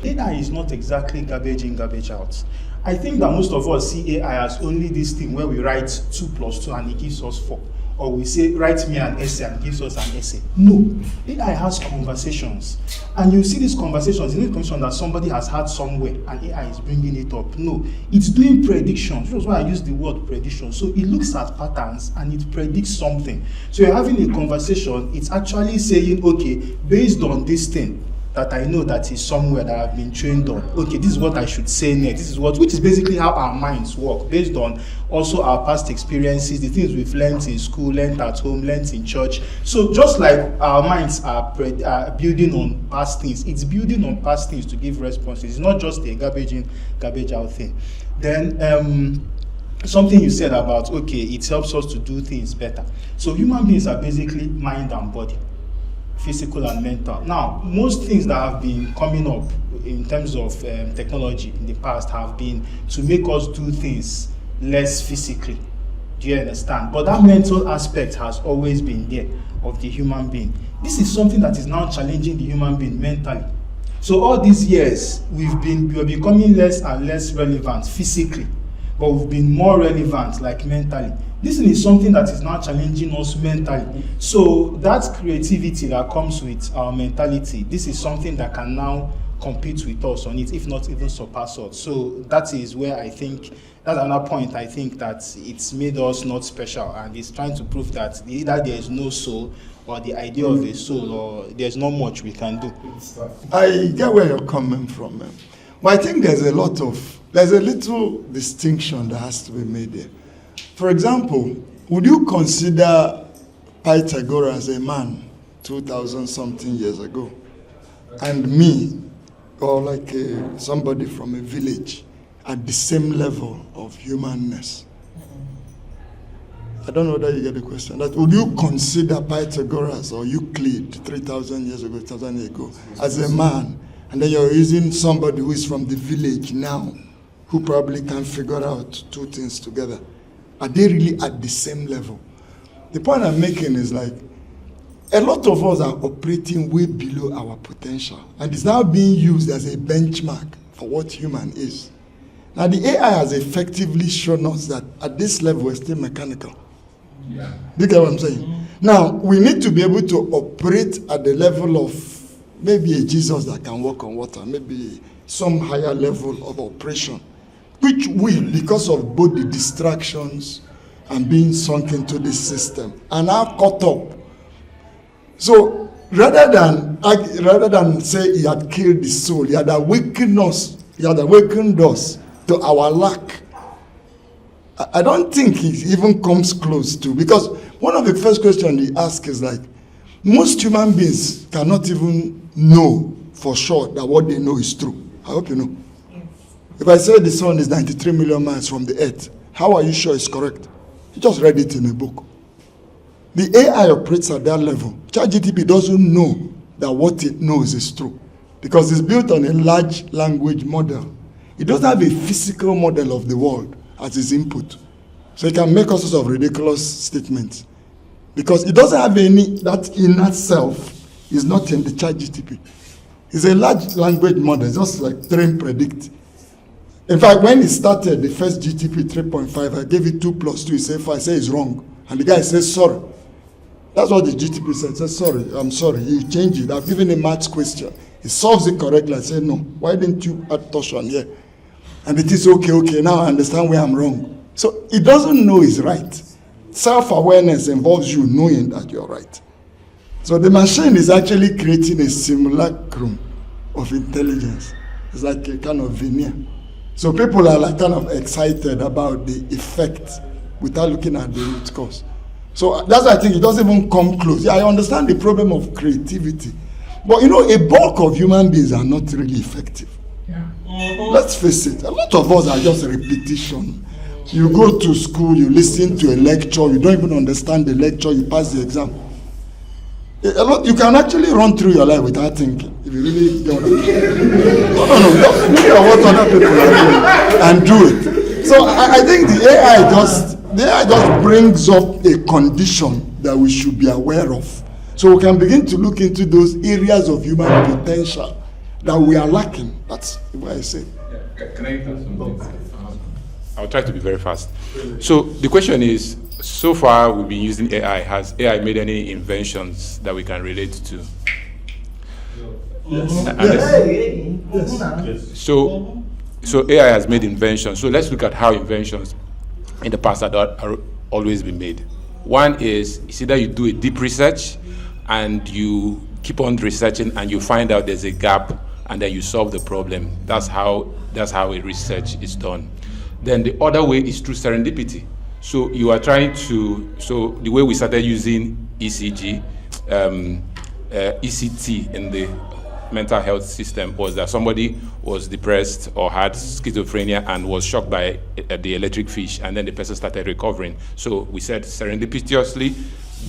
[SPEAKER 2] AI is not exactly garbage in, garbage out. I think that most of us see AI as only this thing where we write 2 + 2 and it gives us 4. Or we say, write me an essay and gives us an essay. No, AI has conversations. And you see these conversations, it's not a conversation that somebody has had somewhere and AI is bringing it up. No, it's doing predictions. That's why I use the word prediction. So it looks at patterns and it predicts something. So you're having a conversation, it's actually saying, okay, based on this thing, that I know that is somewhere that I've been trained on. Okay, this is what I should say next. This is which is basically how our minds work, based on also our past experiences, the things we've learned in school, learned at home, learned in church. So just like our minds are building on past things, it's building on past things to give responses. It's not just a garbage in, garbage out thing. Then something you said about, okay, it helps us to do things better. So human beings are basically mind and body, physical and mental. Now, most things that have been coming up in terms of technology in the past have been to make us do things less physically. Do you understand? But that mental aspect has always been there of the human being. This is something that is now challenging the human being mentally. So all these years, we're becoming less and less relevant physically, but we've been more relevant like mentally. This is something that is now challenging us mentally. So that creativity that comes with our mentality, this is something that can now compete with us on it, if not even surpass us. So that is where I think, that's another point I think that it's made us not special, and it's trying to prove that either there is no soul or the idea of a soul, or there's not much we can do.
[SPEAKER 7] I get where you're coming from, man. But I think there's a little distinction that has to be made there. For example, would you consider Pythagoras a man 2,000 something years ago, and me, or like somebody from a village, at the same level of humanness? I don't know whether you get the question. That would you consider Pythagoras or Euclid 3,000 years ago, 2,000 years ago, as a man, and then you're using somebody who is from the village now, who probably can figure out 2 things together? Are they really at the same level? The point I'm making is like, a lot of us are operating way below our potential, and it's now being used as a benchmark for what human is. Now the AI has effectively shown us that at this level we're still mechanical. Yeah. Do you get what I'm saying? Now we need to be able to operate at the level of maybe a Jesus that can walk on water, maybe some higher level of operation, which will, because of both the distractions and being sunk into this system, are now caught up. So rather than say he had killed the soul, he had awakened us to our lack. I don't think he even comes close to, because one of the first questions he asks is like, most human beings cannot even know for sure that what they know is true. I hope you know. If I say the sun is 93 million miles from the earth, how are you sure it's correct? You just read it in a book. The AI operates at that level. ChatGPT doesn't know that what it knows is true, because it's built on a large language model. It doesn't have a physical model of the world as its input. So it can make all sorts of ridiculous statements, because it doesn't have any, that inner self is not in the ChatGPT. It's a large language model, just like train predict. In fact, when it started, the first GTP 3.5, I gave it 2 plus 2. He said 5. I say it's wrong. And the guy says, sorry. That's what the GTP said. He said, sorry, I'm sorry. He changed it. I've given a maths question. He solves it correctly. I said, no. Why didn't you add torsion here? And it is okay. Now I understand where I'm wrong. So it doesn't know it's right. Self-awareness involves you knowing that you're right. So the machine is actually creating a simulacrum of intelligence. It's like a kind of veneer. So people are like kind of excited about the effect without looking at the root cause. So that's why I think it doesn't even come close. Yeah, I understand the problem of creativity. But a bulk of human beings are not really effective.
[SPEAKER 11] Yeah.
[SPEAKER 7] Let's face it, a lot of us are just repetition. You go to school, you listen to a lecture, you don't even understand the lecture, you pass the exam. You can actually run through your life without thinking, if you really don't. No, just look at what other people are doing and do it. So I think the AI just brings up a condition that we should be aware of. So we can begin to look into those areas of human potential that we are lacking. That's what I say.
[SPEAKER 11] Yeah. Can I add something? I'll try to be very fast. So the question is, so far we've been using AI. Has AI made any inventions that we can relate to? Yes. So AI has made inventions. So let's look at how inventions in the past are always been made. One is, it's either you do a deep research and you keep on researching and you find out there's a gap and then you solve the problem. That's how a research is done. Then the other way is through serendipity. So you are trying to, so the way we started using ECG, ECT in the mental health system was that somebody was depressed or had schizophrenia and was shocked by the electric fish, and then the person started recovering. So we said serendipitously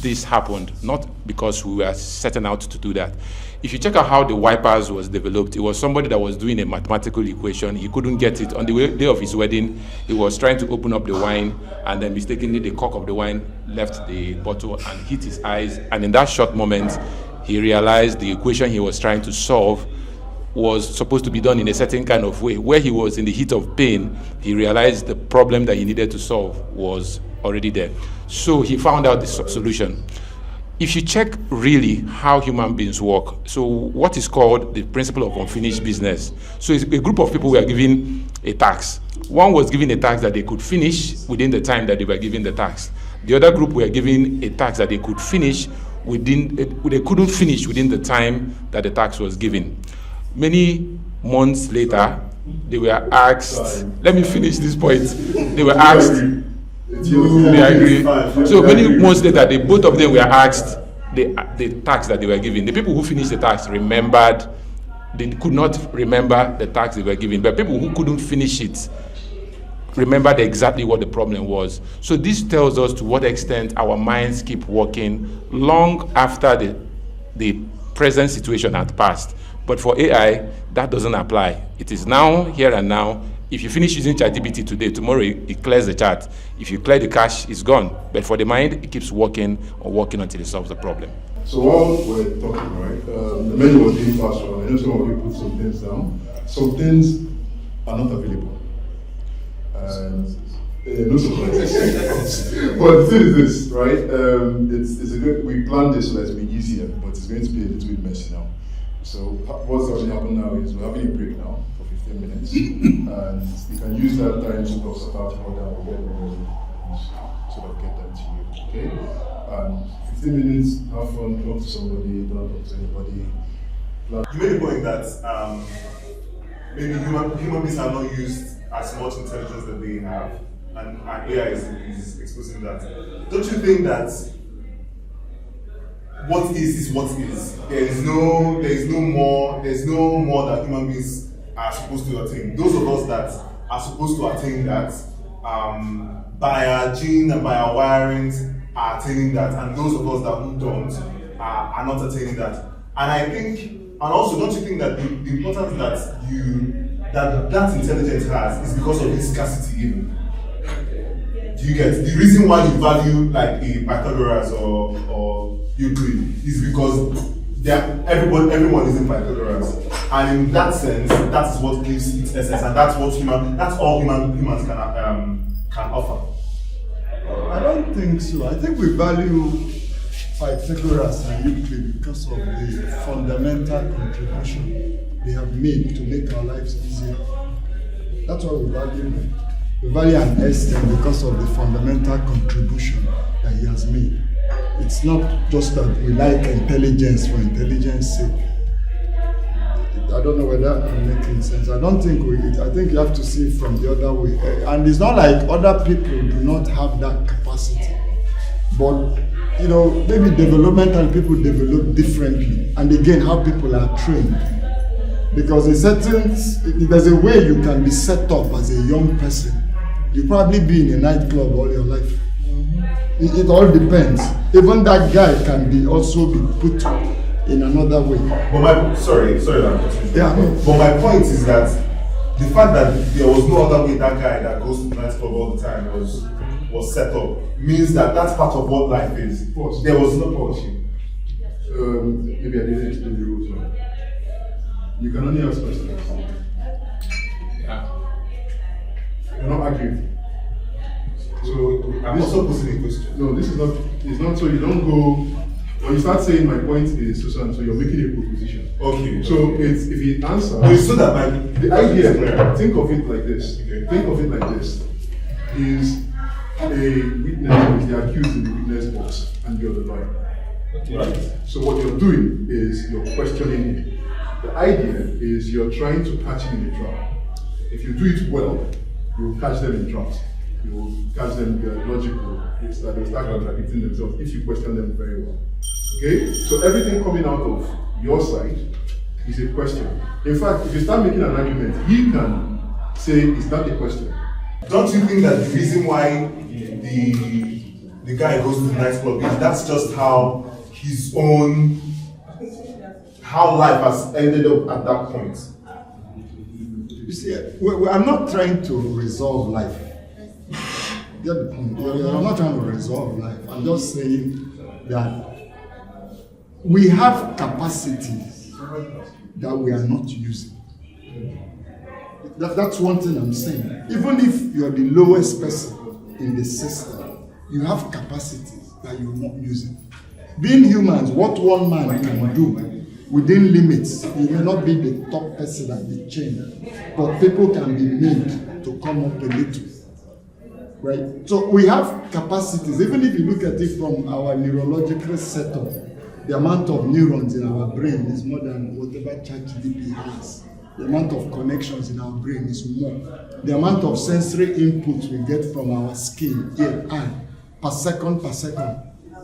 [SPEAKER 11] this happened, not because we were setting out to do that. If you check out how the wipers was developed, it was somebody that was doing a mathematical equation. He couldn't get it. On the day of his wedding, he was trying to open up the wine, and then mistakenly the cork of the wine left the bottle and hit his eyes. And in that short moment, he realized the equation he was trying to solve was supposed to be done in a certain kind of way. Where he was in the heat of pain, he realized the problem that he needed to solve was already there. So he found out the solution. If you check really how human beings work, so what is called the principle of unfinished business. So it's a group of people were given a task. One was given a task that they could finish within the time that they were given the task. The other group were given a task that they could finish they couldn't finish within the time that the task was given. Many months later, they were asked, let me finish this point. They were asked, they agree. So many months later, both of them were asked the task that they were given. The people who finished the task remembered, they could not remember the task they were given, but people who couldn't finish it remembered exactly what the problem was. So this tells us to what extent our minds keep working long after the present situation had passed. But for AI, that doesn't apply. It is now, here and now. If you finish using ChatGPT today, tomorrow it clears the chat. If you clear the cache, it's gone. But for the mind, it keeps working until it solves the problem.
[SPEAKER 1] So while we're talking, right, the menu was being fast forward. I know some of you put some things down. Some things are not available. And no surprise. But the thing is this, right? It's a good. We planned this so that it's been easier, but it's going to be a little bit messy now. So what's going to happen now is we're having a break now for 15 minutes, and you can use that time to talk about how that will get ready, so that get them to you. Okay? And 15 minutes, have fun, talk to somebody, don't talk to anybody.
[SPEAKER 8] You made a point that maybe human beings have not used as much intelligence that they have, and AI is exposing that. Don't you think that what is what is? There's no more that human beings are supposed to attain. Those of us that are supposed to attain that, by our gene and by our wirings, are attaining that, and those of us that who don't are not attaining that. And I think, and also, don't you think that the importance that intelligence has is because of its scarcity even? Do you get the reason why you value like a Pythagoras or Euclid is because everyone isn't Pythagoras, and in that sense, that's what gives its essence, and that's all humans can offer.
[SPEAKER 7] I don't think so. I think we value Pythagoras and Euclid because of the fundamental contribution they have made to make our lives easier. That's why we value them. We value an Einstein because of the fundamental contribution that he has made. It's not just that we like intelligence for intelligence sake. I don't know whether I'm making sense. I think you have to see it from the other way. And it's not like other people do not have that capacity. But, maybe developmental people develop differently. And again, how people are trained. Because there's a way you can be set up as a young person. You'll probably be in a nightclub all your life. It all depends. Even that guy can also be put in another way.
[SPEAKER 8] But sorry,
[SPEAKER 7] yeah.
[SPEAKER 8] But my point is that the fact that there was no other way that guy that goes to the nightclub all the time was set up means that that's part of what life is. There was no portion.
[SPEAKER 1] Maybe I didn't explain the rules well. You can only ask questions.
[SPEAKER 11] Yeah.
[SPEAKER 1] You're not arguing. So
[SPEAKER 8] I'm also posing a question.
[SPEAKER 1] No, this is not. It's not. So you don't go. When you start saying my point is so and so, you're making a proposition.
[SPEAKER 8] Okay.
[SPEAKER 1] So it's if he answers.
[SPEAKER 8] So that
[SPEAKER 1] the idea. Think of it like this. Okay. Think of it like this. Is a witness is the accused in the witness box, and you're the lawyer. Right. So what you're doing is you're questioning him. The idea is you're trying to catch him in a trap. If you do it well, you'll catch them in traps. You'll catch them logical. They'll start contradicting themselves if you question them very well. Okay? So everything coming out of your side is a question. In fact, if you start making an argument, he can say, is that a question?
[SPEAKER 8] Don't you think that the reason why the guy goes to the nightclub is that's just how how life has ended up at that point?
[SPEAKER 7] You see, I'm not trying to resolve life. Get the point? I'm not trying to resolve life. I'm just saying that we have capacities that we are not using. That's one thing I'm saying. Even if you're the lowest person in the system, you have capacities that you're not using. Being humans, what one man can do within limits, he may not be the top person at the chain, but people can be made to come up a little. Right? So we have capacities, even if you look at it from our neurological setup, the amount of neurons in our brain is more than whatever ChatGPT has. The amount of connections in our brain is more. The amount of sensory inputs we get from our skin, ear, eye, per second.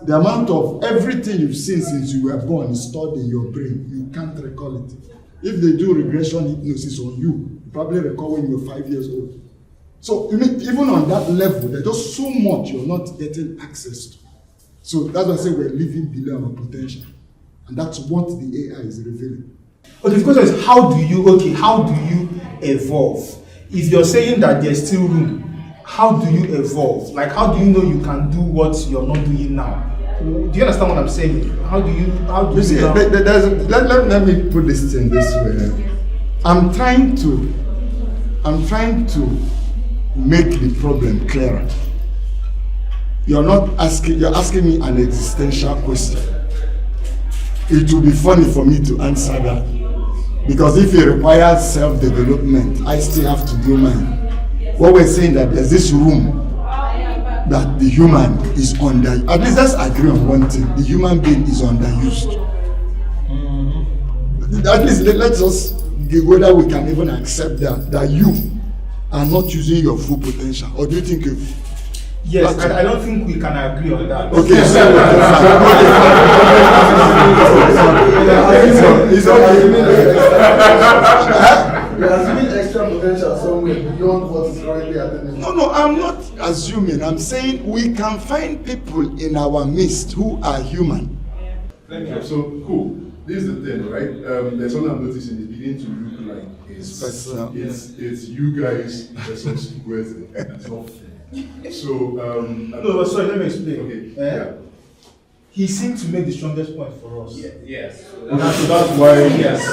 [SPEAKER 7] The amount of everything you've seen since you were born is stored in your brain. You can't recall it. If they do regression hypnosis on you, you probably recall when you were 5 years old. So even on that level, there's just so much you're not getting access to. So that's why I say we're living below our potential. And that's what the AI is revealing.
[SPEAKER 2] Okay, the question is how do you evolve? If you're saying that there's still room, how do you evolve? Like, how do you know you can do what you're not doing now? Do you understand what I'm saying? How do you
[SPEAKER 7] see, let me put this thing this way. I'm trying to make the problem clearer. You're asking me an existential question. It will be funny for me to answer that. Because if it requires self-development, I still have to do mine. What we're saying that there's this room that the human is under. At least let's agree on one thing. The human being is underused. At least let's just give whether we can even accept that you are not using your full potential. Or do you think
[SPEAKER 2] yes, I don't think we can agree on that.
[SPEAKER 7] Okay,
[SPEAKER 4] You're assuming extra potential somewhere beyond what is currently happening.
[SPEAKER 7] No, I'm not assuming. I'm saying we can find people in our midst who are human.
[SPEAKER 1] So, cool. This is the thing, right? There's something I'm noticing. It's beginning to look like it's you guys versus whoever. So,
[SPEAKER 2] no, sorry, let me explain.
[SPEAKER 1] Okay. Yeah.
[SPEAKER 2] he seemed to make the strongest point for us.
[SPEAKER 9] Yes.
[SPEAKER 5] And that's why, yes.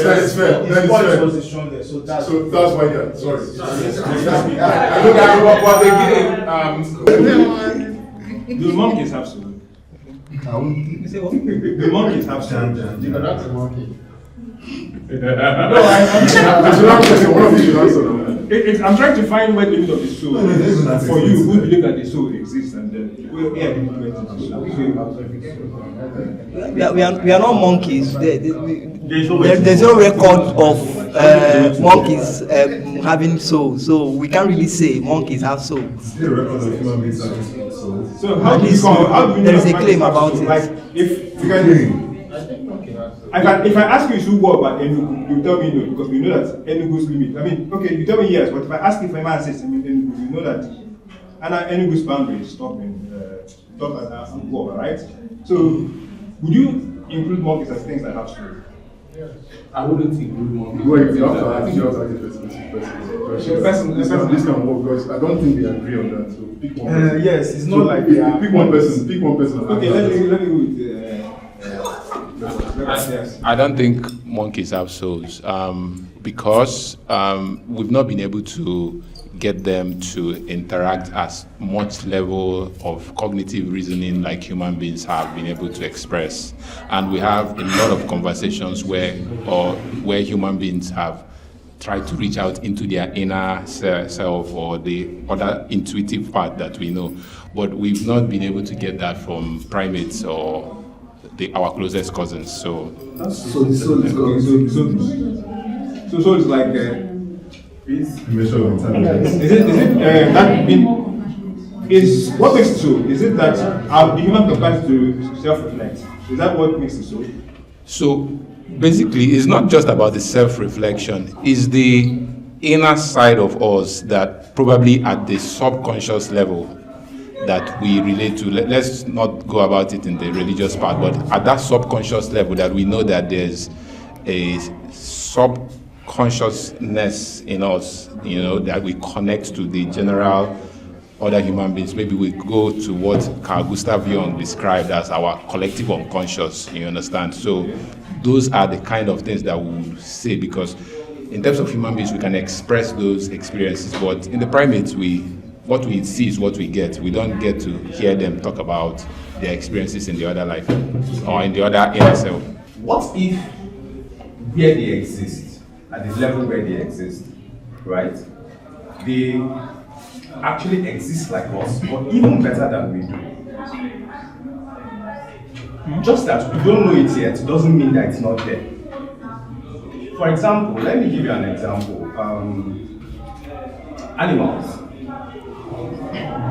[SPEAKER 1] That's fair.
[SPEAKER 2] His point was the strongest, so that's
[SPEAKER 1] why that. Sorry.
[SPEAKER 5] The monkeys have soul. The monkeys have soul.
[SPEAKER 6] That's a monkey.
[SPEAKER 5] I'm trying to find where the limit of the soul is for you who believe that the soul exists and then
[SPEAKER 10] we are not monkeys. There's no record of monkeys having souls, so we can't really say monkeys have souls.
[SPEAKER 8] Is there a record of human beings having souls?
[SPEAKER 5] So how do you
[SPEAKER 10] there is a claim about it.
[SPEAKER 5] Like if you can. If I ask you is who what about Enugu, you tell me no, because we know that Enugu's limit. I mean, okay, you tell me yes, but if I ask if a man says Enugu, you know that Enugu's boundary is stop at Angola, right? So, would you include monkeys as things that have souls?
[SPEAKER 11] I wouldn't include monkeys.
[SPEAKER 1] Wait, you have to ask the person. This can work because I don't think they agree on that. So pick one person.
[SPEAKER 2] Yes, it's not like
[SPEAKER 1] pick one person. Pick one person.
[SPEAKER 5] Okay, let me go with.
[SPEAKER 11] I don't think monkeys have souls because we've not been able to get them to interact as much level of cognitive reasoning like human beings have been able to express. And we have a lot of conversations where human beings have tried to reach out into their inner self or the other intuitive part that we know. But we've not been able to get that from primates or our closest cousins. So
[SPEAKER 8] it's like measure of intelligence.
[SPEAKER 5] Is what makes it so? Is it that the human capacity to self-reflect? Is that what makes it so?
[SPEAKER 11] So basically, it's not just about the self-reflection. It's the inner side of us that probably at the subconscious level that we relate to. Let's not go about it in the religious part, but at that subconscious level that we know that there's a subconsciousness in us, that we connect to the general other human beings. Maybe we go to what Carl Gustav Jung described as our collective unconscious, you understand? So those are the kind of things that we will say, because in terms of human beings, we can express those experiences, but in the primates, what we see is what we get. We don't get to hear them talk about their experiences in the other life or in the other inner self.
[SPEAKER 9] What if where they exist, at the level where they exist, right, they actually exist like us, but even better than we do? Just that we don't know it yet doesn't mean that it's not there. For example, let me give you an example. Animals.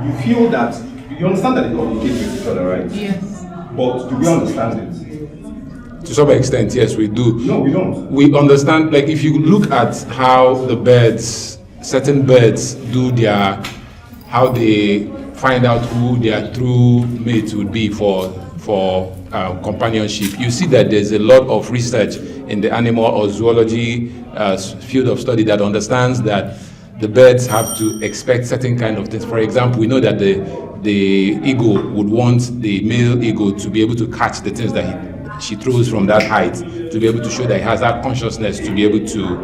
[SPEAKER 9] You feel that, you understand that they communicate with each other, right?
[SPEAKER 3] Yes.
[SPEAKER 9] But do we understand it?
[SPEAKER 11] To some extent, yes, we do.
[SPEAKER 9] No, we don't.
[SPEAKER 11] We understand, like if you look at how the birds, certain birds how they find out who their true mate would be for companionship, you see that there's a lot of research in the animal or zoology field of study that understands that the birds have to expect certain kind of things. For example, we know that the eagle would want the male eagle to be able to catch the things that she throws from that height, to be able to show that he has that consciousness to be able to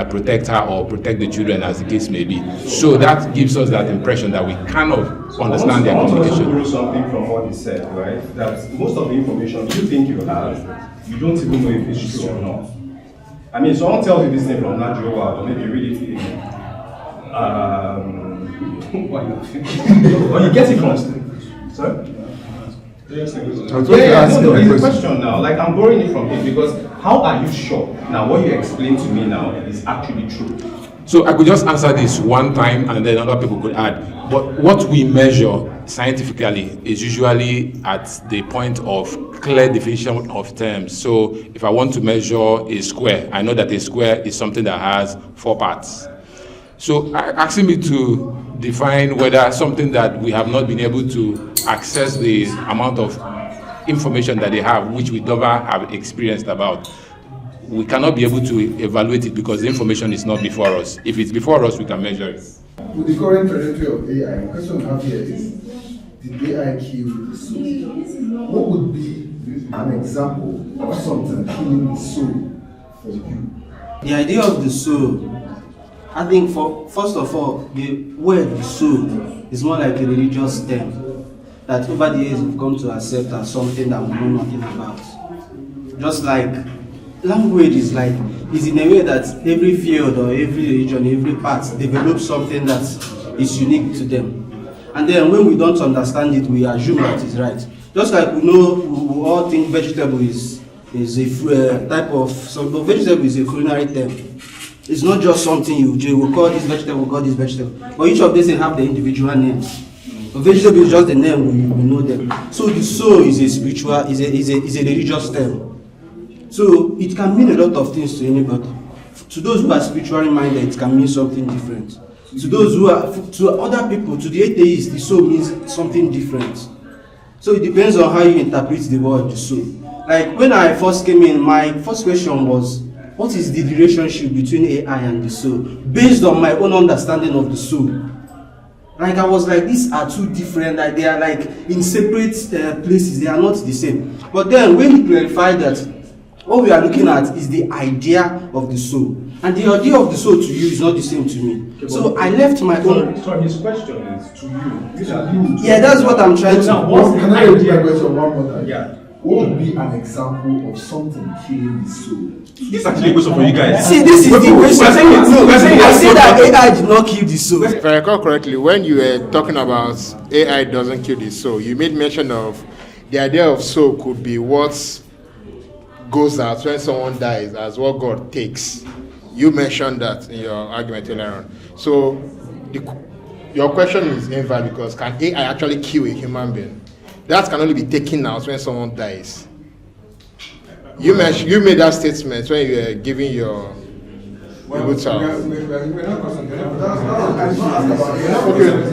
[SPEAKER 11] protect her or protect the children, as the case may be. So that gives us that impression that we kind of understand their communication.
[SPEAKER 9] I want to borrow something from what he said, right? That most of the information you think you have, you don't even know if it's true or not. I mean, someone tells you this thing from natural world, or maybe you read it in or you get it from, sorry? It's a question now. Like, I'm borrowing it from him because how are you sure now what you explained to me now is actually true?
[SPEAKER 11] So I could just answer this one time and then other people could add. But what we measure scientifically is usually at the point of clear definition of terms. So if I want to measure a square, I know that a square is something that has 4 parts. So asking me to define whether something that we have not been able to access the amount of information that they have, which we never have experienced about, we cannot be able to evaluate it because the information is not before us. If it's before us, we can measure it.
[SPEAKER 4] With the current trajectory of AI, the question I have here is, did AI kill the soul? What would be an example of something killing the soul for you?
[SPEAKER 12] The idea of the soul, I think first of all, the word soul is more like a religious term that over the years we've come to accept as something that we know nothing about. Just like language is in a way that every field or every religion, every part develops something that is unique to them. And then when we don't understand it, we assume that it's right. Just like we all think vegetable is a type of, so vegetable is a culinary term. It's not just something you will call this vegetable, we'll call this vegetable. But each of these have the individual names. A vegetable is just the name, we know them. So the soul is a spiritual, is a religious term. So it can mean a lot of things to anybody. To those who are spiritually minded, it can mean something different. To those who are, to other people, to the atheists, the soul means something different. So it depends on how you interpret the word the soul. Like when I first came in, my first question was, what is the relationship between AI and the soul? Based on my own understanding of the soul. Like I was like, these are two different, like they are like in separate places, they are not the same. But then when he clarified that what we are looking at is the idea of the soul. And the idea of the soul to you is not the same to me. So I left my own.
[SPEAKER 5] So his question is to you.
[SPEAKER 12] Yeah, that's what I'm trying to.
[SPEAKER 4] Can I repeat my question one more time?
[SPEAKER 5] Yeah.
[SPEAKER 4] What would be an example of something killing the soul?
[SPEAKER 5] This is actually a question for you guys.
[SPEAKER 12] See, this is the question. I say that AI did not kill the soul.
[SPEAKER 6] If I recall correctly, when you were talking about AI doesn't kill the soul, you made mention of the idea of soul could be what goes out when someone dies as what God takes. You mentioned that in your argument earlier on. So your question is invalid because can AI actually kill a human being? That can only be taken out when someone dies. You made that statement when you were giving your rebuttal.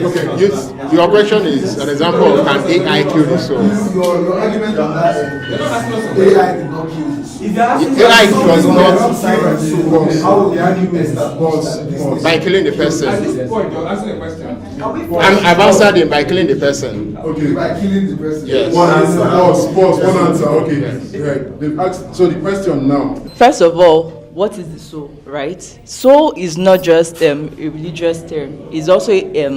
[SPEAKER 6] Okay. Your question is an example of can AI kill the soul?
[SPEAKER 4] Your argument on that is AI did not kill the soul.
[SPEAKER 6] AI does not.
[SPEAKER 4] How would the argument that
[SPEAKER 6] by killing the person.
[SPEAKER 5] At this point, you're answering a question.
[SPEAKER 6] I've answered him by killing the person.
[SPEAKER 1] Okay.
[SPEAKER 4] by killing the person?
[SPEAKER 6] Yes.
[SPEAKER 1] One answer. One answer. Okay. Yes. Right. They've asked, so the question now.
[SPEAKER 13] First of all, what is the soul, right? Soul is not just a religious term. It's also a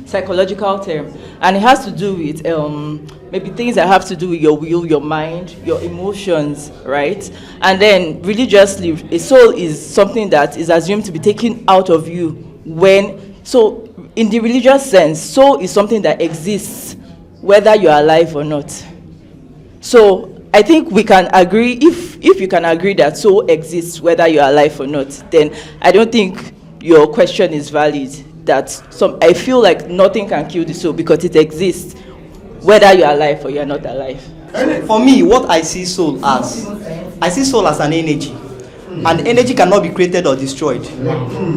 [SPEAKER 13] psychological term. And it has to do with maybe things that have to do with your will, your mind, your emotions, right? And then religiously, a soul is something that is assumed to be taken out of you so in the religious sense, soul is something that exists whether you are alive or not. So I think we can agree, if you can agree that soul exists whether you are alive or not, then I don't think your question is valid. I feel like nothing can kill the soul because it exists whether you are alive or you are not alive.
[SPEAKER 10] For me, what I see soul as an energy. And energy cannot be created or destroyed.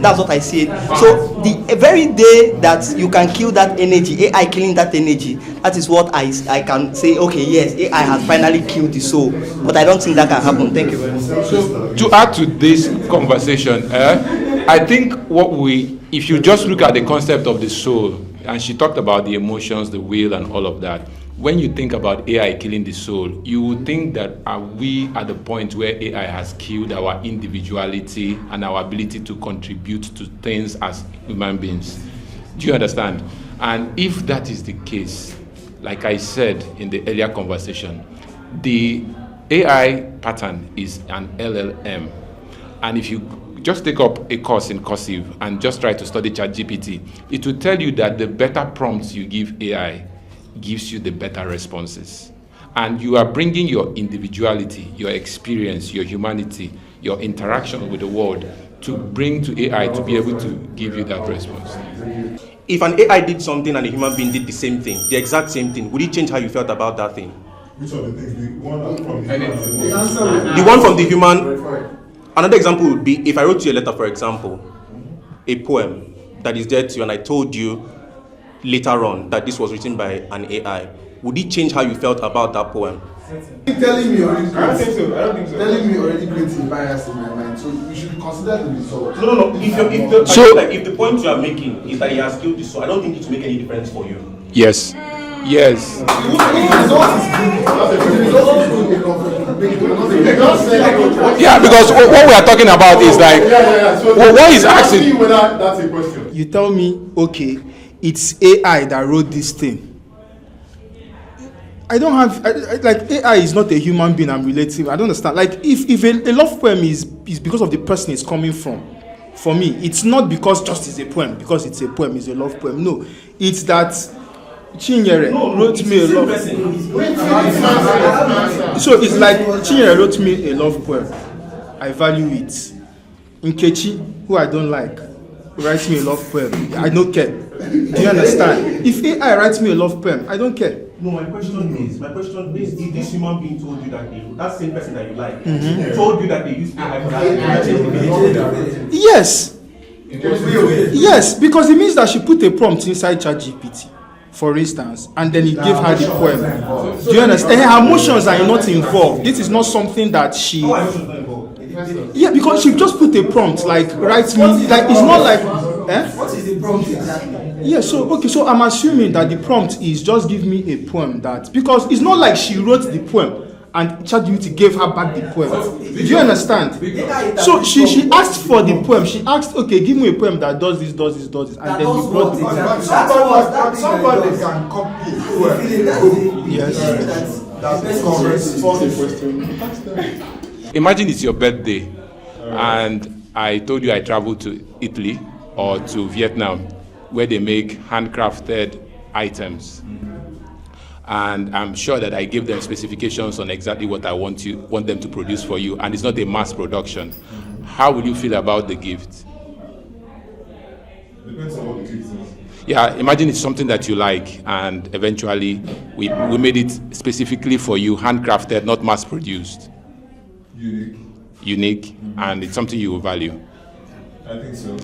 [SPEAKER 10] That's what I see. So the very day that you can kill that energy, AI killing that energy, that is what I can say, okay, yes, AI has finally killed the soul. But I don't think that can happen. Thank you very much.
[SPEAKER 11] So to add to this conversation, I think if you just look at the concept of the soul, and she talked about the emotions, the will, and all of that, when you think about AI killing the soul, you would think that are we at the point where AI has killed our individuality and our ability to contribute to things as human beings? Do you understand? And if that is the case, like I said in the earlier conversation, the AI pattern is an LLM. And if you just take up a course in Cursive and just try to study ChatGPT, it will tell you that the better prompts you give AI gives you the better responses. And you are bringing your individuality, your experience, your humanity, your interaction with the world to bring to AI to be able to give you that response.
[SPEAKER 9] If an AI did something and a human being did the same thing, the exact same thing, would it change how you felt about that thing?
[SPEAKER 8] Which of the things? The one from the human?
[SPEAKER 9] The one from the human. Another example would be if I wrote you a letter, for example, a poem that is dead to you, and I told you later on that this was written by an AI, would it change how you felt about that poem?
[SPEAKER 4] Telling me already.
[SPEAKER 5] I don't think so. I don't think so.
[SPEAKER 4] Telling me already creates a bias in my mind. So we should consider the result.
[SPEAKER 14] No. If the point you are making is that he has killed the soul, I don't think it will make any difference for you.
[SPEAKER 11] Yes. Yes. Yeah, because what we are talking about is like, what is asking?
[SPEAKER 1] That's a question.
[SPEAKER 2] You tell me, okay, it's AI that wrote this thing. I don't have like AI is not a human being. I'm relating. I don't understand. Like if a love poem is because of the person it's coming from. For me, it's not because just it's a poem. Because it's a poem, it's a love poem. No, it's that Chinyere wrote me a love. So it's like Chinyere wrote me a love poem. I value it. Nkechi, who I don't like, writes me a love poem. I don't care. Do you understand? If AI writes me a love poem, I don't care.
[SPEAKER 14] No, my question is, if this human being told you that same person that you like, told you that they use AI for that,
[SPEAKER 2] yes. Yes, because it means that she put a prompt inside ChatGPT, for instance, and then it gave her the poem. Do you understand? Her emotions are not involved. This is not something that she. Yeah, because she just put a prompt like write me like it's not like. What is the prompt exactly? Yeah, so I'm assuming that the prompt is just give me a poem that because it's not like she wrote the poem and ChatGPT gave her back the poem. Do you understand? So she asked for the poem. She asked, okay, give me a poem that does this, and then he brought it.
[SPEAKER 7] Somebody can copy a poem.
[SPEAKER 2] Yes.
[SPEAKER 11] Imagine it's your birthday, and I told you I traveled to Italy or to Vietnam, where they make handcrafted items. And I'm sure that I gave them specifications on exactly what I want them to produce for you, and it's not a mass production. How will you feel about the gift?
[SPEAKER 1] Depends on what the gift is.
[SPEAKER 11] Yeah, imagine it's something that you like, and eventually we made it specifically for you, handcrafted, not mass produced. Unique, and it's something you will value.
[SPEAKER 1] I think so.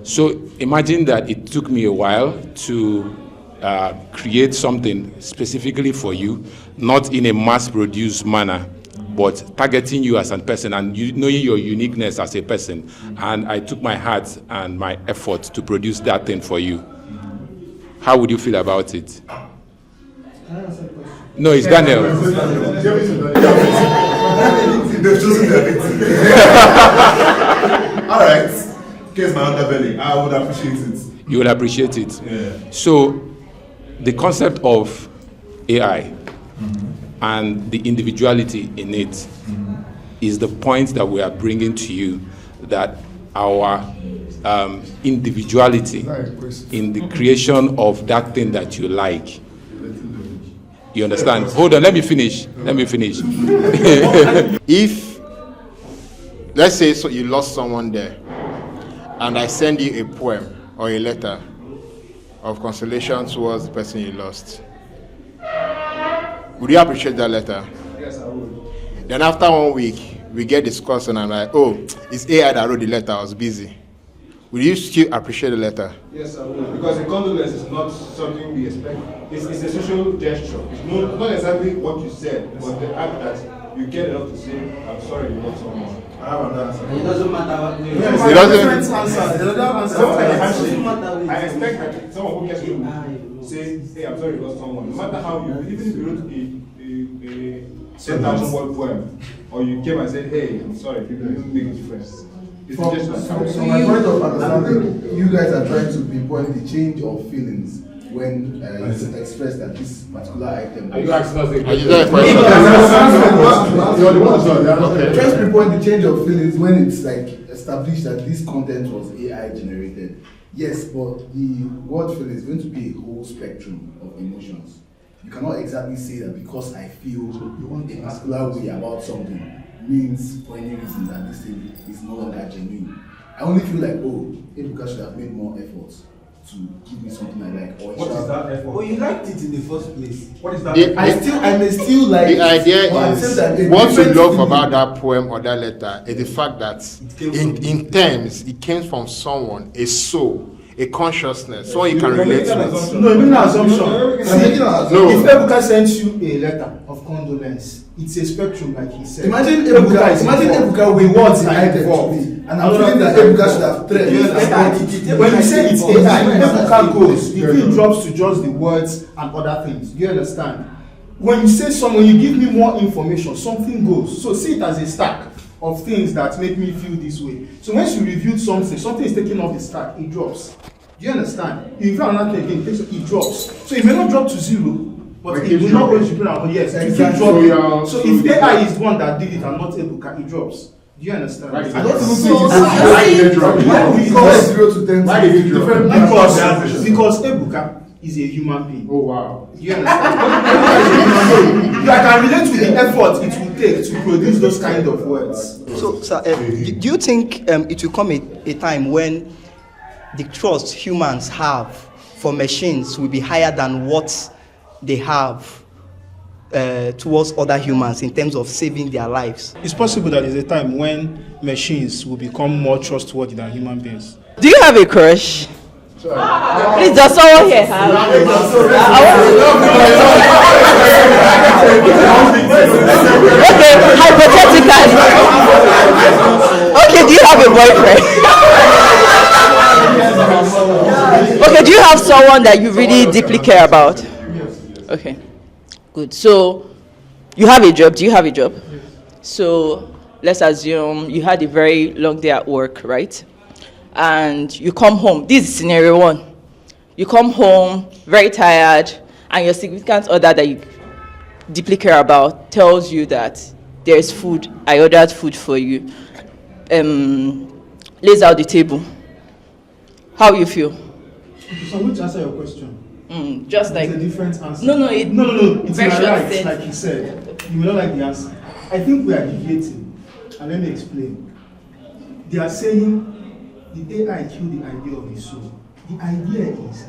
[SPEAKER 11] So imagine that it took me a while to create something specifically for you, not in a mass-produced manner, but targeting you as a person and knowing your uniqueness as a person. And I took my heart and my effort to produce that thing for you. How would you feel about it? No, it's Daniel.
[SPEAKER 8] All right. Here's my underbelly. I would appreciate it.
[SPEAKER 11] You will appreciate it.
[SPEAKER 8] Yeah.
[SPEAKER 11] So, the concept of AI and the individuality in it is the point that we are bringing to you, that our individuality in the creation of that thing that you like. You understand? Hold on, let me finish.
[SPEAKER 6] If, let's say, so you lost someone there, and I send you a poem or a letter of consolation towards the person you lost, would you appreciate that letter?
[SPEAKER 2] Yes, I would.
[SPEAKER 6] Then after 1 week, we get discussed and I'm like, oh, it's AI that wrote the letter, I was busy. Would you still appreciate the letter?
[SPEAKER 5] Yes, I would. Because a condolence is not something we expect. It's a social gesture. It's not exactly what you said, but the act that you get enough to say, I'm sorry you lost someone. I have an answer.
[SPEAKER 12] It doesn't matter what you
[SPEAKER 5] I expect that someone who gets to say, hey, I'm sorry you lost someone. No matter how you, even if you wrote a 10,000 word poem, or you came and said, hey, I'm sorry, it doesn't make a difference.
[SPEAKER 4] So my point of understanding, you guys are trying to pinpoint the change of feelings when it's expressed that this particular item.
[SPEAKER 1] Are you asking us a question?
[SPEAKER 4] Trying to pinpoint the change of feelings when it's like established that this content was AI generated. Yes, but the word feeling is going to be a whole spectrum of emotions. You cannot exactly say that because I feel a particular way about something means for any reason that this thing is no longer genuine. I only feel like, oh, Ebuka should have made more efforts to give me something I like. Or
[SPEAKER 5] what is that effort?
[SPEAKER 12] Oh, you liked it in the first place.
[SPEAKER 5] What is that?
[SPEAKER 4] I may still like
[SPEAKER 6] the idea
[SPEAKER 4] it,
[SPEAKER 6] is what you love about that poem or that letter is the fact that in terms it came from someone, a soul a consciousness, so you can relate to it.
[SPEAKER 2] No, it's not an assumption. See,
[SPEAKER 6] No.
[SPEAKER 2] if Ebuka sends you a letter of condolence, it's a spectrum, like he said.
[SPEAKER 4] Imagine Ebuka with words involved. And I'm feeling that Ebuka should have thread.
[SPEAKER 2] When you say it's AI, Ebuka goes, the thing drops to just the words and other things. Do you understand? When you say someone, you give me more information, something goes. So see it as a stack of things that make me feel this way. So once you reviewed something is taken off the stack, it drops. Do you understand? You review another thing again, it drops. So it may not drop to 0, but it will not always be playing. Yes, it keeps dropping. So if AI is the one that did it and not Ebuka, it drops. Do you understand?
[SPEAKER 1] Right.
[SPEAKER 2] I don't even think because Ebuka is a human being.
[SPEAKER 1] Oh wow.
[SPEAKER 2] Do you understand? I can relate with the effort it will take to produce those kind of words.
[SPEAKER 10] So, sir, do you think it will come a time when the trust humans have for machines will be higher than what they have towards other humans in terms of saving their lives?
[SPEAKER 2] It's possible that there's a time when machines will become more trustworthy than human beings.
[SPEAKER 13] Do you have a crush? Please, does someone here have? Okay, hypothetically. Okay, do you have a boyfriend? Okay, do you have someone that you really deeply care about? Okay, good. So, you have a job. Do you have a job? So, let's assume you had a very long day at work, right? And you come home. This is scenario 1. You come home very tired, and your significant other that you deeply care about tells you that there's food. I ordered food for you. Lays out the table. How you feel?
[SPEAKER 2] So I'm going to answer your question.
[SPEAKER 13] Just like
[SPEAKER 2] it's a different answer.
[SPEAKER 13] No.
[SPEAKER 2] It's right, like you said. You will not like the answer. I think we are debating, and let me explain. They are saying the AI killed the idea of the soul. The idea is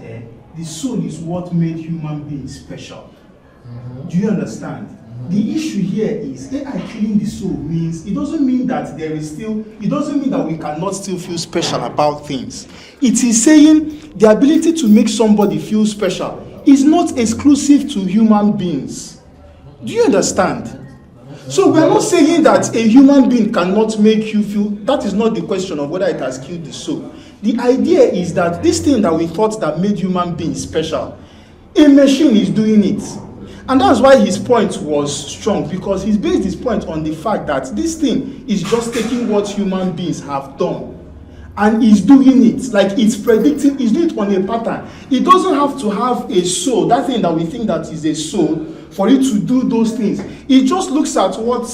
[SPEAKER 2] the soul is what made human beings special. Do you understand? The issue here is AI killing the soul means it doesn't mean that it doesn't mean that we cannot still feel special about things. It is saying the ability to make somebody feel special is not exclusive to human beings. Do you understand? So we are not saying that a human being cannot make you feel. That is not the question of whether it has killed the soul. The idea is that this thing that we thought that made human beings special, a machine is doing it. And that's why his point was strong, because he's based his point on the fact that this thing is just taking what human beings have done and is doing it. Like it's predicting, it's doing it on a pattern. It doesn't have to have a soul, that thing that we think that is a soul, for it to do those things. It just looks at what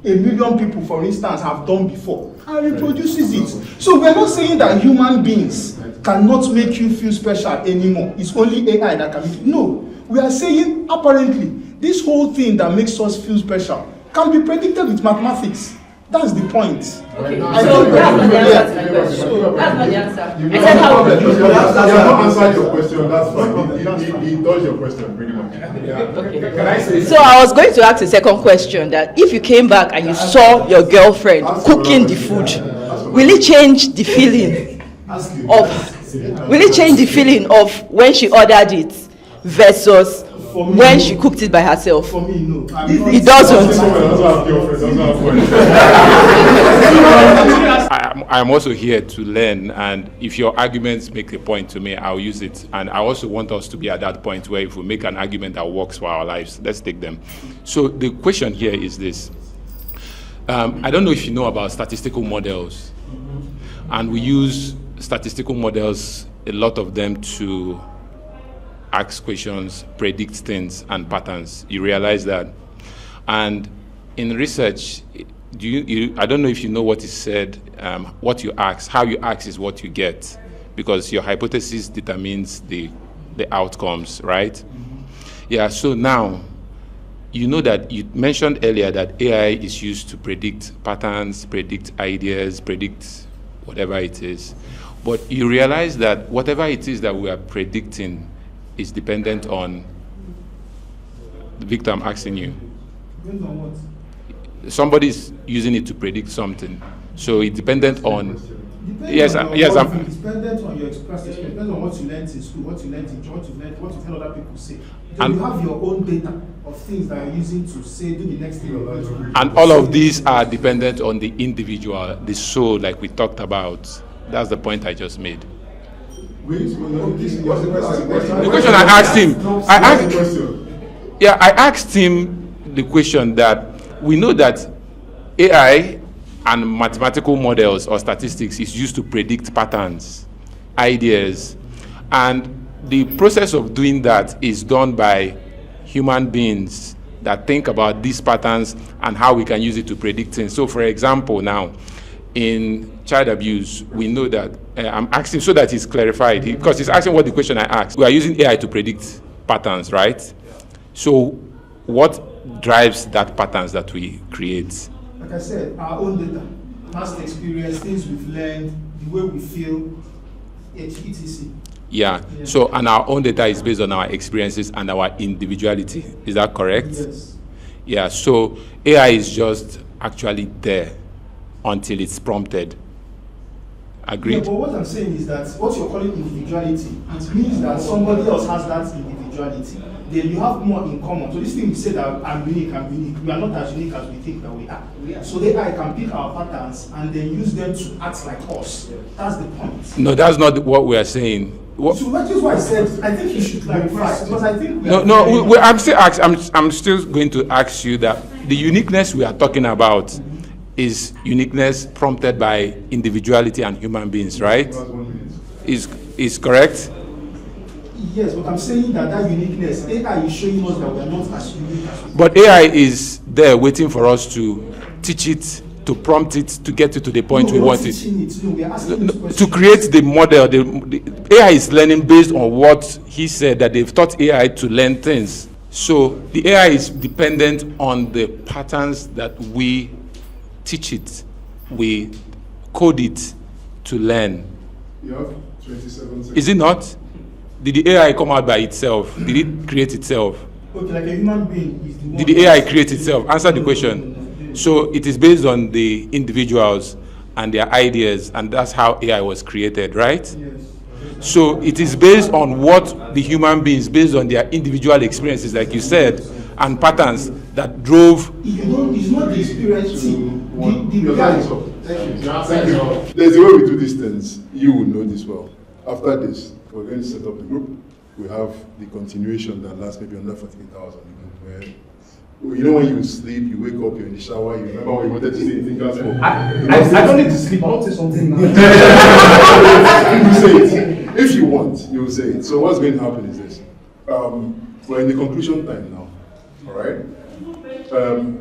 [SPEAKER 2] 1 million people, for instance, have done before and reproduces it. So we're not saying that human beings cannot make you feel special anymore. It's only AI that can make you. No. We are saying, apparently, this whole thing that makes us feel special can be predicted with mathematics. That's the point.
[SPEAKER 13] Okay, so that's not the answer to the question. That's not the answer.
[SPEAKER 1] You have not answered your question, that's fine. He does your question pretty much.
[SPEAKER 13] Okay.
[SPEAKER 1] Can I say
[SPEAKER 13] so I was going to ask a second question, that if you came back and you saw your girlfriend cooking the food, will it change the feeling of when she ordered it versus when she cooked it by herself?
[SPEAKER 2] For me, no.
[SPEAKER 13] It doesn't.
[SPEAKER 11] I'm also here to learn, and if your arguments make a point to me, I'll use it. And I also want us to be at that point where if we make an argument that works for our lives, let's take them. So the question here is this. I don't know if you know about statistical models. And we use statistical models, a lot of them, to ask questions, predict things and patterns. You realize that. And in research, I don't know if you know what is said, what you ask, how you ask is what you get, because your hypothesis determines the outcomes, right? Yeah, so now, you know that you mentioned earlier that AI is used to predict patterns, predict ideas, predict whatever it is. But you realize that whatever it is that we are predicting is dependent on, Victor, I'm asking you.
[SPEAKER 2] Depends on what?
[SPEAKER 11] Somebody's using it to predict something. So it's dependent on Yes, yes,
[SPEAKER 15] It's dependent on your express experience, depends on what you learned in school, what you learned in church, what you've heard other people say. Then you have your own data of things that you're using to say, do the next thing you're going to do.
[SPEAKER 11] And all of these are dependent on the individual, the soul, like we talked about. That's the point I just made. The question I asked him, I asked him the question that we know that AI and mathematical models or statistics is used to predict patterns, ideas, and the process of doing that is done by human beings that think about these patterns and how we can use it to predict things. So for example, now in child abuse, we know that I'm asking so that he's clarified, because he's asking what the question I asked. We are using AI to predict patterns, right? So what drives that patterns that we create?
[SPEAKER 15] Like I said, our own data, past experience, things we've learned, the way we feel, etc.
[SPEAKER 11] Yeah. So, and our own data is based on our experiences and our individuality. Is that correct?
[SPEAKER 15] Yes.
[SPEAKER 11] Yeah. So AI is just actually there until it's prompted. Agreed?
[SPEAKER 15] Yeah, but what I'm saying is that what you're calling individuality, it means that somebody else has that individuality. Then you have more in common. So this thing we say that I'm unique, we are not as unique as we think that we are. So AI can pick our patterns and then use them to act like us. That's the point.
[SPEAKER 11] No, that's not what we are saying.
[SPEAKER 15] So that is why I said I think you should clarify, because I think
[SPEAKER 11] I'm still going to ask you that the uniqueness we are talking about is uniqueness prompted by individuality and human beings, right? Is correct?
[SPEAKER 15] Yes, but I'm saying that uniqueness, AI is showing us that we are not as unique as we.
[SPEAKER 11] But AI is there waiting for us to teach it, to prompt it, to get it to the point we want it. To create the model, the AI is learning based on what he said, that they've taught AI to learn things. So the AI is dependent on the patterns that we teach it, we code it to learn.
[SPEAKER 1] You have 27 seconds.
[SPEAKER 11] Is it not? Did the AI come out by itself? Did it create itself?
[SPEAKER 15] Okay, like a human being is the one.
[SPEAKER 11] Did the AI create itself? Answer the question. So it is based on the individuals and their ideas, and that's how AI was created, right?
[SPEAKER 15] Yes.
[SPEAKER 11] So it is based on what the human beings, based on their individual experiences, like you said, and patterns that drove.
[SPEAKER 15] It's not the experience.
[SPEAKER 1] Thank you. There's a way we do these things. You will know this well. After this, we're going to set up the group. We have the continuation that lasts maybe under 48 hours on the group. Where, you know, when you sleep, you wake up, you're in the shower, you remember what you wanted to say, you think that's what.
[SPEAKER 15] I don't need to sleep, I want to say something now.
[SPEAKER 1] You say it. If you want, you will say it. So what's going to happen is this. We're in the conclusion time now. All right?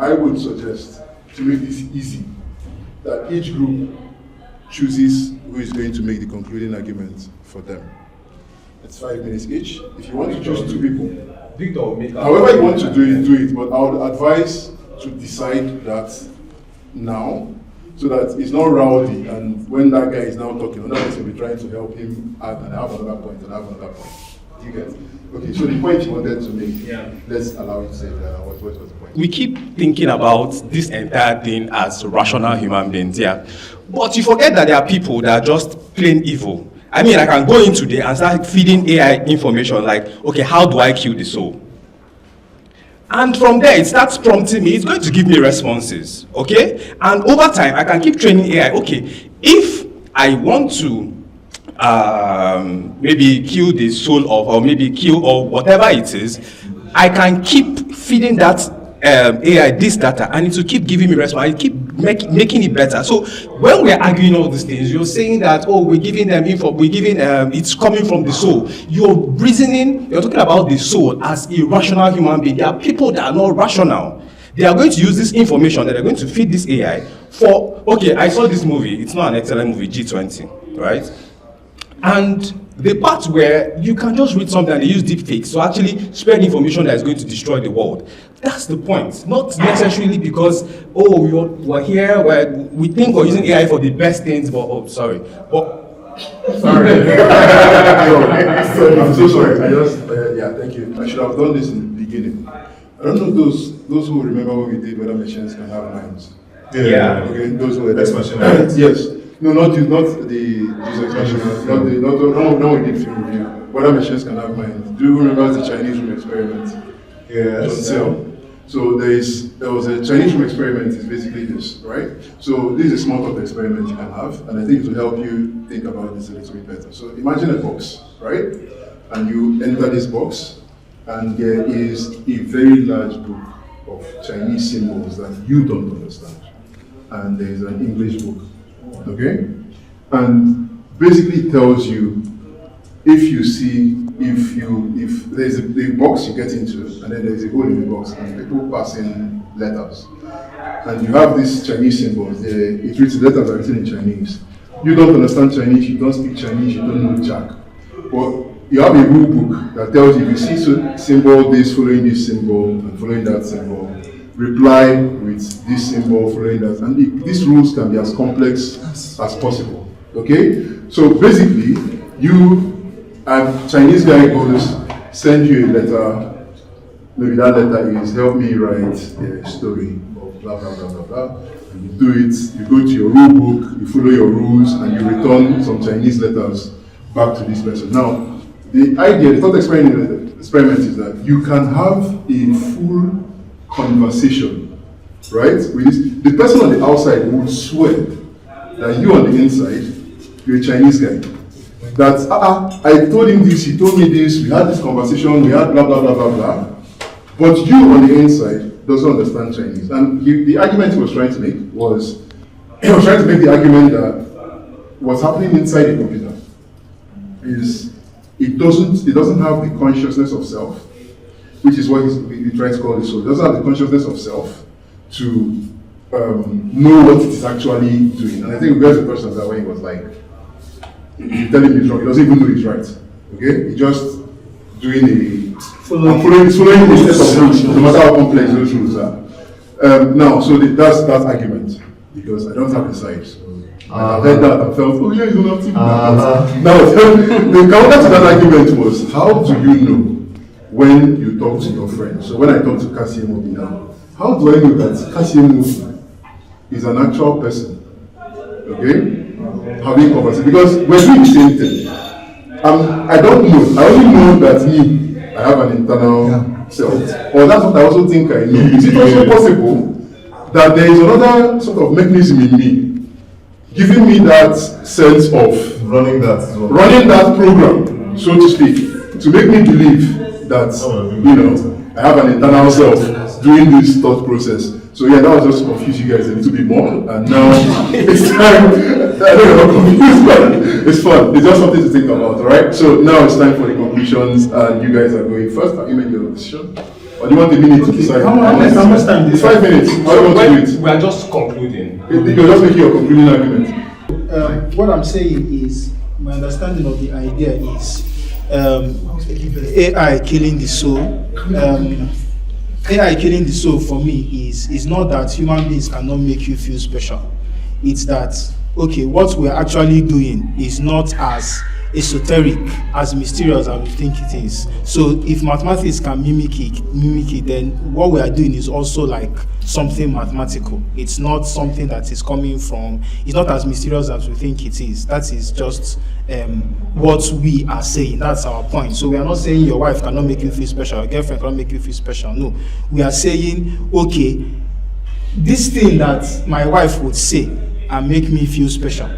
[SPEAKER 1] I would suggest, to make this easy, that each group chooses who is going to make the concluding argument for them. It's 5 minutes each. If you want to choose 2 people, however you want to do it, but I would advise to decide that now, so that it's not rowdy, and when that guy is now talking, another person will be trying to help him add and have another point and have another point. Do you get it? Okay, so the point you wanted to make, let's allow you to say that. What was the point?
[SPEAKER 9] We keep thinking about this entire thing as rational human beings, but you forget that there are people that are just plain evil. I mean, I can go in today and start feeding AI information like, okay, how do I kill the soul? And from there, it starts prompting me. It's going to give me responses, okay? And over time, I can keep training AI. Okay, if I want to maybe kill the soul of, or maybe kill, or whatever it is, I can keep feeding that AI this data, and it will keep giving me response. I keep making it better. So when we're arguing all these things, you're saying that, oh, we're giving them info, it's coming from the soul. You're reasoning, you're talking about the soul as a rational human being. There are people that are not rational. They are going to use this information that they're going to feed this AI for, okay, I saw this movie, it's not an excellent movie, G20, right? And the part where you can just read something and they use deepfakes to actually spread information that is going to destroy the world. That's the point. Not necessarily because, oh, we're here, we think we're using AI for the best things, but, oh, sorry.
[SPEAKER 1] Sorry. I'm so sorry. Thank you. I should have done this in the beginning. I don't know those who remember what we did, whether machines can have minds.
[SPEAKER 8] Yeah.
[SPEAKER 1] Okay, those who were
[SPEAKER 8] That's machine.
[SPEAKER 1] Yes. No, not the user expression, not we did film review. Whether machines can have mind. Do you remember the Chinese room experiment?
[SPEAKER 8] Yes.
[SPEAKER 1] So there was a Chinese room experiment. Is basically this, right? So this is a small thought experiment you can have, and I think it will help you think about this a little bit better. So imagine a box, right? And you enter this box, and there is a very large book of Chinese symbols that you don't understand, and there is an English book, okay? And basically it tells you if there's a box you get into, and then there's a hole in the box, and people pass in letters, and you have these Chinese symbols. It reads the letters are written in Chinese. You don't understand Chinese, you don't speak Chinese, you don't know Jack. But you have a rule book that tells you if you see symbol this following this symbol and following that symbol, reply with this symbol following that, and these rules can be as complex as possible. Okay, so basically, a Chinese guy goes, send you a letter. Maybe that letter is help me write a story of blah blah blah blah blah. And you do it. You go to your rule book, you follow your rules, and you return some Chinese letters back to this person. Now, the thought experiment is that you can have a full conversation, right? With this. The person on the outside would swear that you on the inside, you're a Chinese guy. That I told him this, he told me this, we had this conversation, we had blah blah blah blah blah. But you on the inside doesn't understand Chinese. And the argument he was trying to make was, he was trying to make the argument that what's happening inside the computer is it doesn't have the consciousness of self, which is what we try to call the soul. It doesn't have the consciousness of self to know what it is actually doing. And I think we got the question that when he was like, he's telling me it's wrong, he doesn't even know he's right. Okay? He's just doing following a set of rules, no matter how complex those rules are. Now, so that's that argument, because I don't have the side. So I heard that and felt, oh yeah, you don't have to. Now, the counter to that argument was, how do you know when you talk to your friend? So when I talk to Cassie Mobi now, how do I know that Cassie Mobi is an actual person? Okay? Having conversation, because we're doing the same thing. I don't know. I only know that I have an internal self. Or that's what I also think I know. Is it also possible that there is another sort of mechanism in me giving me that sense of running that program, so to speak, to make me believe that I have an internal self doing this thought process. So yeah, that was just to confuse you guys a little bit more, and now it's time. I don't know, I'm confused, but it's fun. It's just something to think about, alright? So now it's time for the conclusions, and you guys are going first. Have you made your decision? Or do you want a minute to decide?
[SPEAKER 15] How much time?
[SPEAKER 1] It's 5 minutes. How do you want to do it?
[SPEAKER 9] We are just concluding.
[SPEAKER 1] You're just making your concluding argument.
[SPEAKER 2] What I'm saying is, my understanding of the idea is AI killing the soul. AI killing the soul for me is not that human beings cannot make you feel special. It's that, okay, what we're actually doing is not as esoteric, as mysterious as we think it is. So if mathematics can mimic it, then what we are doing is also like something mathematical. It's not something that is coming from, it's not as mysterious as we think it is. That is just what we are saying. That's our point. So we are not saying your wife cannot make you feel special, your girlfriend cannot make you feel special. No. We are saying, okay, this thing that my wife would say and make me feel special.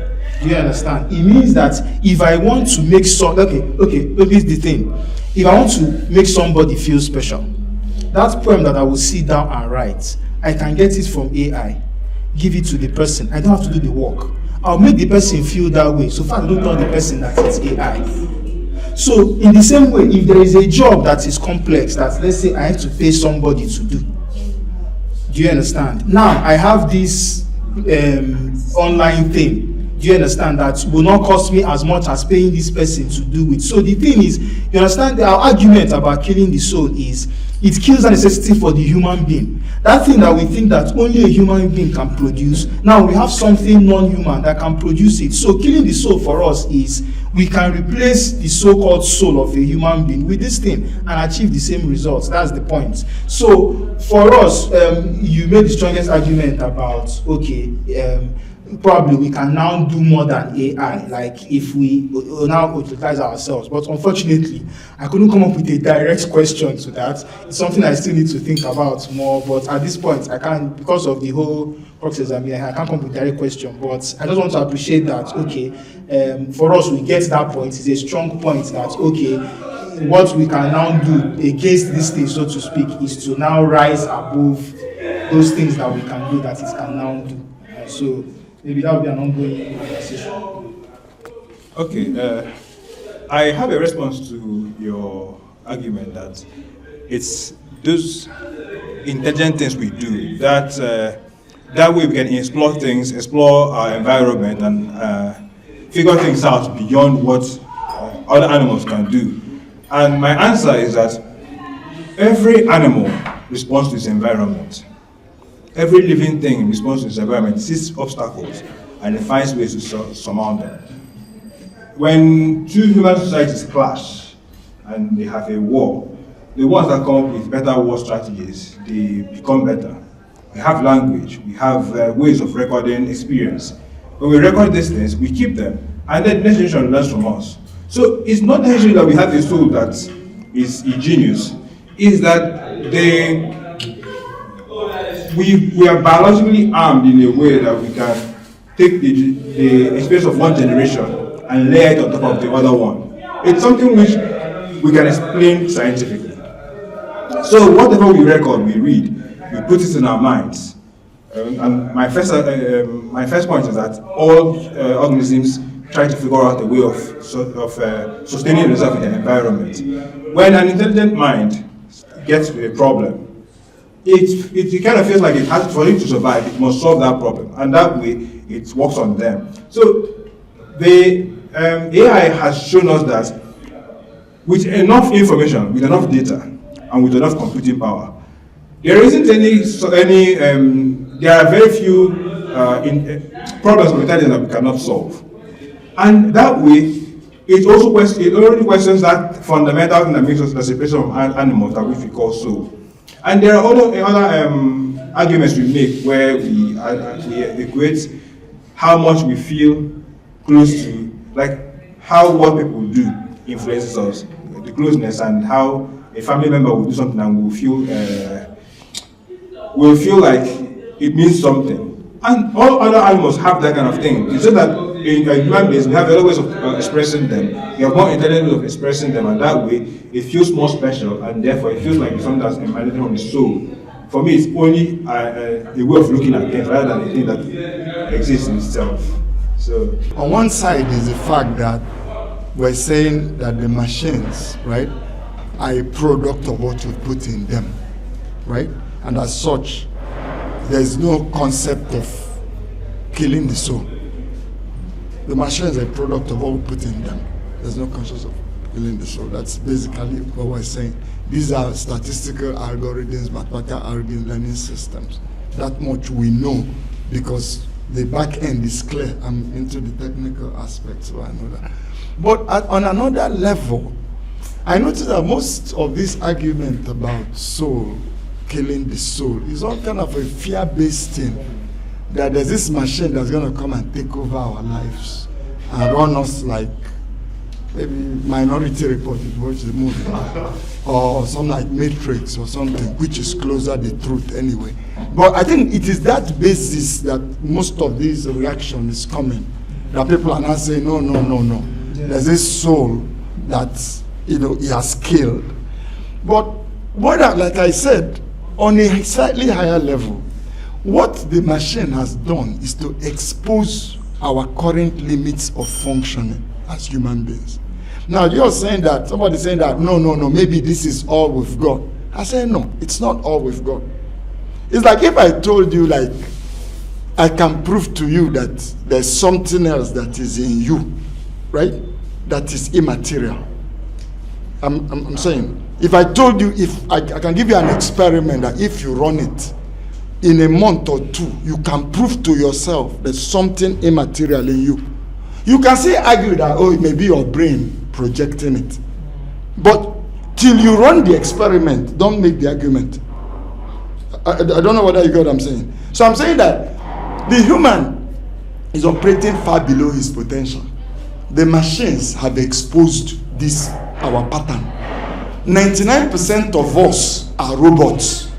[SPEAKER 2] Do you understand? It means that if I want to make here's the thing. If I want to make somebody feel special, that poem that I will sit down and write, I can get it from AI, give it to the person. I don't have to do the work. I'll make the person feel that way. So far, I don't tell the person that it's AI. So in the same way, if there is a job that is complex, that let's say I have to pay somebody to do you understand? Now I have this online thing. Do you understand? That will not cost me as much as paying this person to do it. So the thing is, you understand, our argument about killing the soul is it kills the necessity for the human being. That thing that we think that only a human being can produce, now we have something non-human that can produce it. So killing the soul for us is we can replace the so-called soul of a human being with this thing and achieve the same results. That's the point. So for us, you made the strongest argument about, okay,
[SPEAKER 15] probably we can now do more than AI, like if we now utilize ourselves. But unfortunately, I couldn't come up with a direct question to that. It's something I still need to think about more, but at this point, I can't, because of the whole process, I can't come up with a direct question. But I just want to appreciate that, okay, for us, we get that point. It's a strong point that, okay, what we can now do against this thing, so to speak, is to now rise above those things that we can do that it can now do. So maybe that will be an ongoing conversation.
[SPEAKER 5] Okay, I have a response to your argument that it's those intelligent things we do that that way we can explore things, explore our environment, and figure things out beyond what other animals can do. And my answer is that every animal responds to its environment. Every living thing responds to its environment, sees obstacles, and it finds ways to surmount them. When two human societies clash and they have a war, the ones that come up with better war strategies, they become better. We have language, we have ways of recording experience. When we record these things, we keep them, and then the next generation learns from us. So it's not necessarily that we have a soul that is ingenious, it's that we are biologically armed in a way that we can take the experience of one generation and layer it on top of the other one. It's something which we can explain scientifically. So whatever we record, we read, we put it in our minds. And my first point is that all organisms try to figure out a way of sustaining themselves in their environment. When an intelligent mind gets to a problem, it kind of feels like it has, for it to survive, it must solve that problem, and that way it works on them. So the AI has shown us that with enough information, with enough data, and with enough computing power, there isn't there are very few problems with intelligence that we cannot solve. And that way, it already questions that fundamental thing that makes us the separation of animals that we call soul. And there are other arguments we make where we equate how much we feel close to, like how what people do influences us, the closeness, and how a family member will do something and we'll feel like it means something. And all other animals have that kind of thing. It's just that in human beings, we have other ways of expressing them. We have more intelligent ways of expressing them, and that way, it feels more special, and therefore, it feels like something that's emanating from the soul. For me, it's only a way of looking at things rather than a thing that exists in itself. So,
[SPEAKER 7] on one side is the fact that we're saying that the machines, right, are a product of what you put in them, right? And as such, there's no concept of killing the soul. The machines are a product of what we put in them. There's no concept of killing the soul. That's basically what we're saying. These are statistical algorithms, mathematical algorithm learning systems. That much we know because the back end is clear. I'm into the technical aspects, so I know that. But on another level, I noticed that most of this argument about soul, killing the soul, is all kind of a fear-based thing. That there's this machine that's going to come and take over our lives and run us like maybe Minority Report, if you watch the movie, or something like Matrix or something, which is closer to the truth anyway. But I think it is that basis that most of this reaction is coming. That people are not saying, no. There's this soul that, he has killed. But like I said, on a slightly higher level, what the machine has done is to expose our current limits of functioning as human beings. Now you're saying that, somebody's saying that, no, maybe this is all we've got. I say no, it's not all we've got. It's like if I told you, like, I can prove to you that there's something else that is in you, right? That is immaterial. I'm saying, if I told you, if I can give you an experiment that if you run it, in a month or two, you can prove to yourself there's something immaterial in you. You can say argue that, it may be your brain projecting it. But till you run the experiment, don't make the argument. I don't know whether you get what I'm saying. So I'm saying that the human is operating far below his potential. The machines have exposed this, our pattern. 99% of us are robots.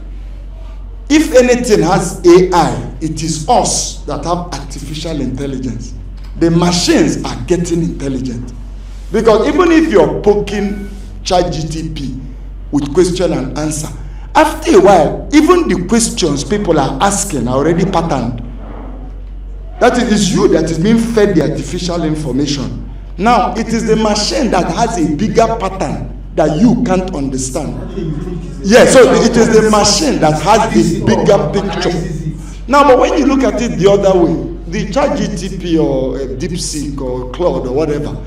[SPEAKER 7] If anything has AI, it is us that have artificial intelligence. The machines are getting intelligent. Because even if you're poking ChatGPT with question and answer, after a while, even the questions people are asking are already patterned. That is, it's you that is being fed the artificial information. Now, it is the machine that has a bigger pattern that you can't understand. Yes, so it is the machine that has the bigger picture. Now, but when you look at it the other way, the ChatGPT or DeepSeek or Claude or whatever,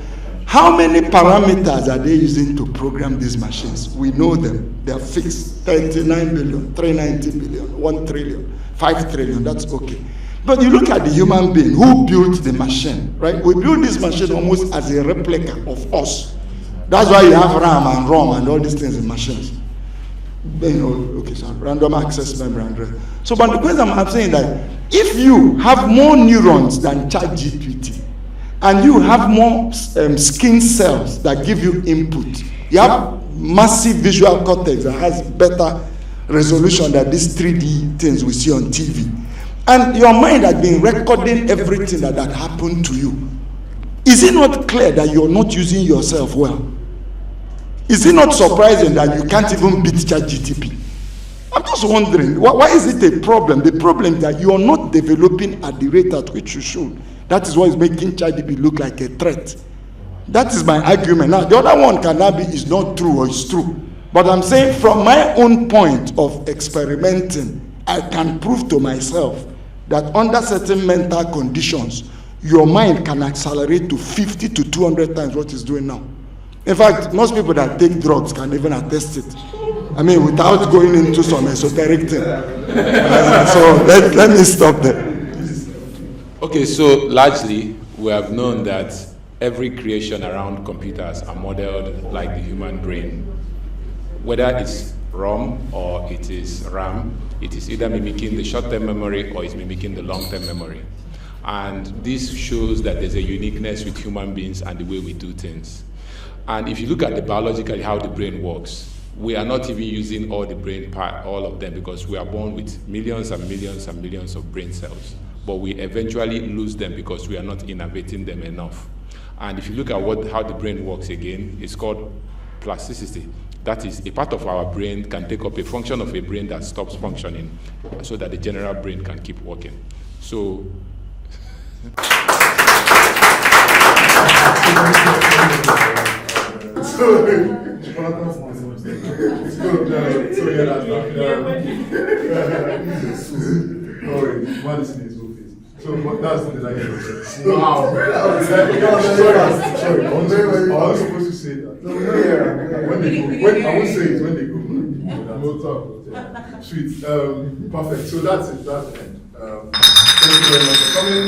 [SPEAKER 7] how many parameters are they using to program these machines? We know them. They are fixed. 39 billion, 390 billion, 1 trillion, 5 trillion, that's okay. But you look at the human being who built the machine, right? We built this machine almost as a replica of us. That's why you have RAM and ROM and all these things in machines. You know, okay, so random access memory. So, but the question I'm saying that if you have more neurons than ChatGPT, and you have more skin cells that give you input, you have massive visual cortex that has better resolution than these 3D things we see on TV. And your mind has been recording everything that happened to you. Is it not clear that you're not using yourself well? Is it not surprising that you can't even beat ChatGPT? I'm just wondering, why is it a problem? The problem is that you are not developing at the rate at which you should. That is what is making ChatGPT look like a threat. That is my argument. Now, the other one cannot be is not true or it's true. But I'm saying from my own point of experimenting, I can prove to myself that under certain mental conditions, your mind can accelerate to 50 to 200 times what it's doing now. In fact, most people that take drugs can even attest it. I mean, without going into some esoteric thing. So let me stop there.
[SPEAKER 11] Okay, so largely, we have known that every creation around computers are modeled like the human brain. Whether it's ROM or it is RAM, it is either mimicking the short-term memory or it's mimicking the long-term memory. And this shows that there's a uniqueness with human beings and the way we do things. And if you look at the biologically how the brain works, we are not even using all the brain part, all of them, because we are born with millions and millions and millions of brain cells. But we eventually lose them because we are not innervating them enough. And if you look at how the brain works again, it's called plasticity. That is, a part of our brain can take up a function of a brain that stops functioning so that the general brain can keep working. So,
[SPEAKER 1] So that's the like.
[SPEAKER 4] Wow.
[SPEAKER 1] Sorry. I was supposed to say that. When I won't say it when they go. We'll talk. Sweet. Perfect. So that's it. That's the end. Thank you very much for coming.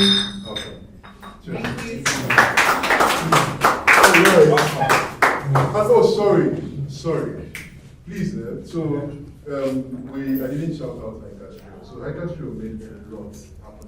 [SPEAKER 1] Okay. Cheers. Oh, sorry. Please. So I didn't shout out like that. So like that show made a lot happen.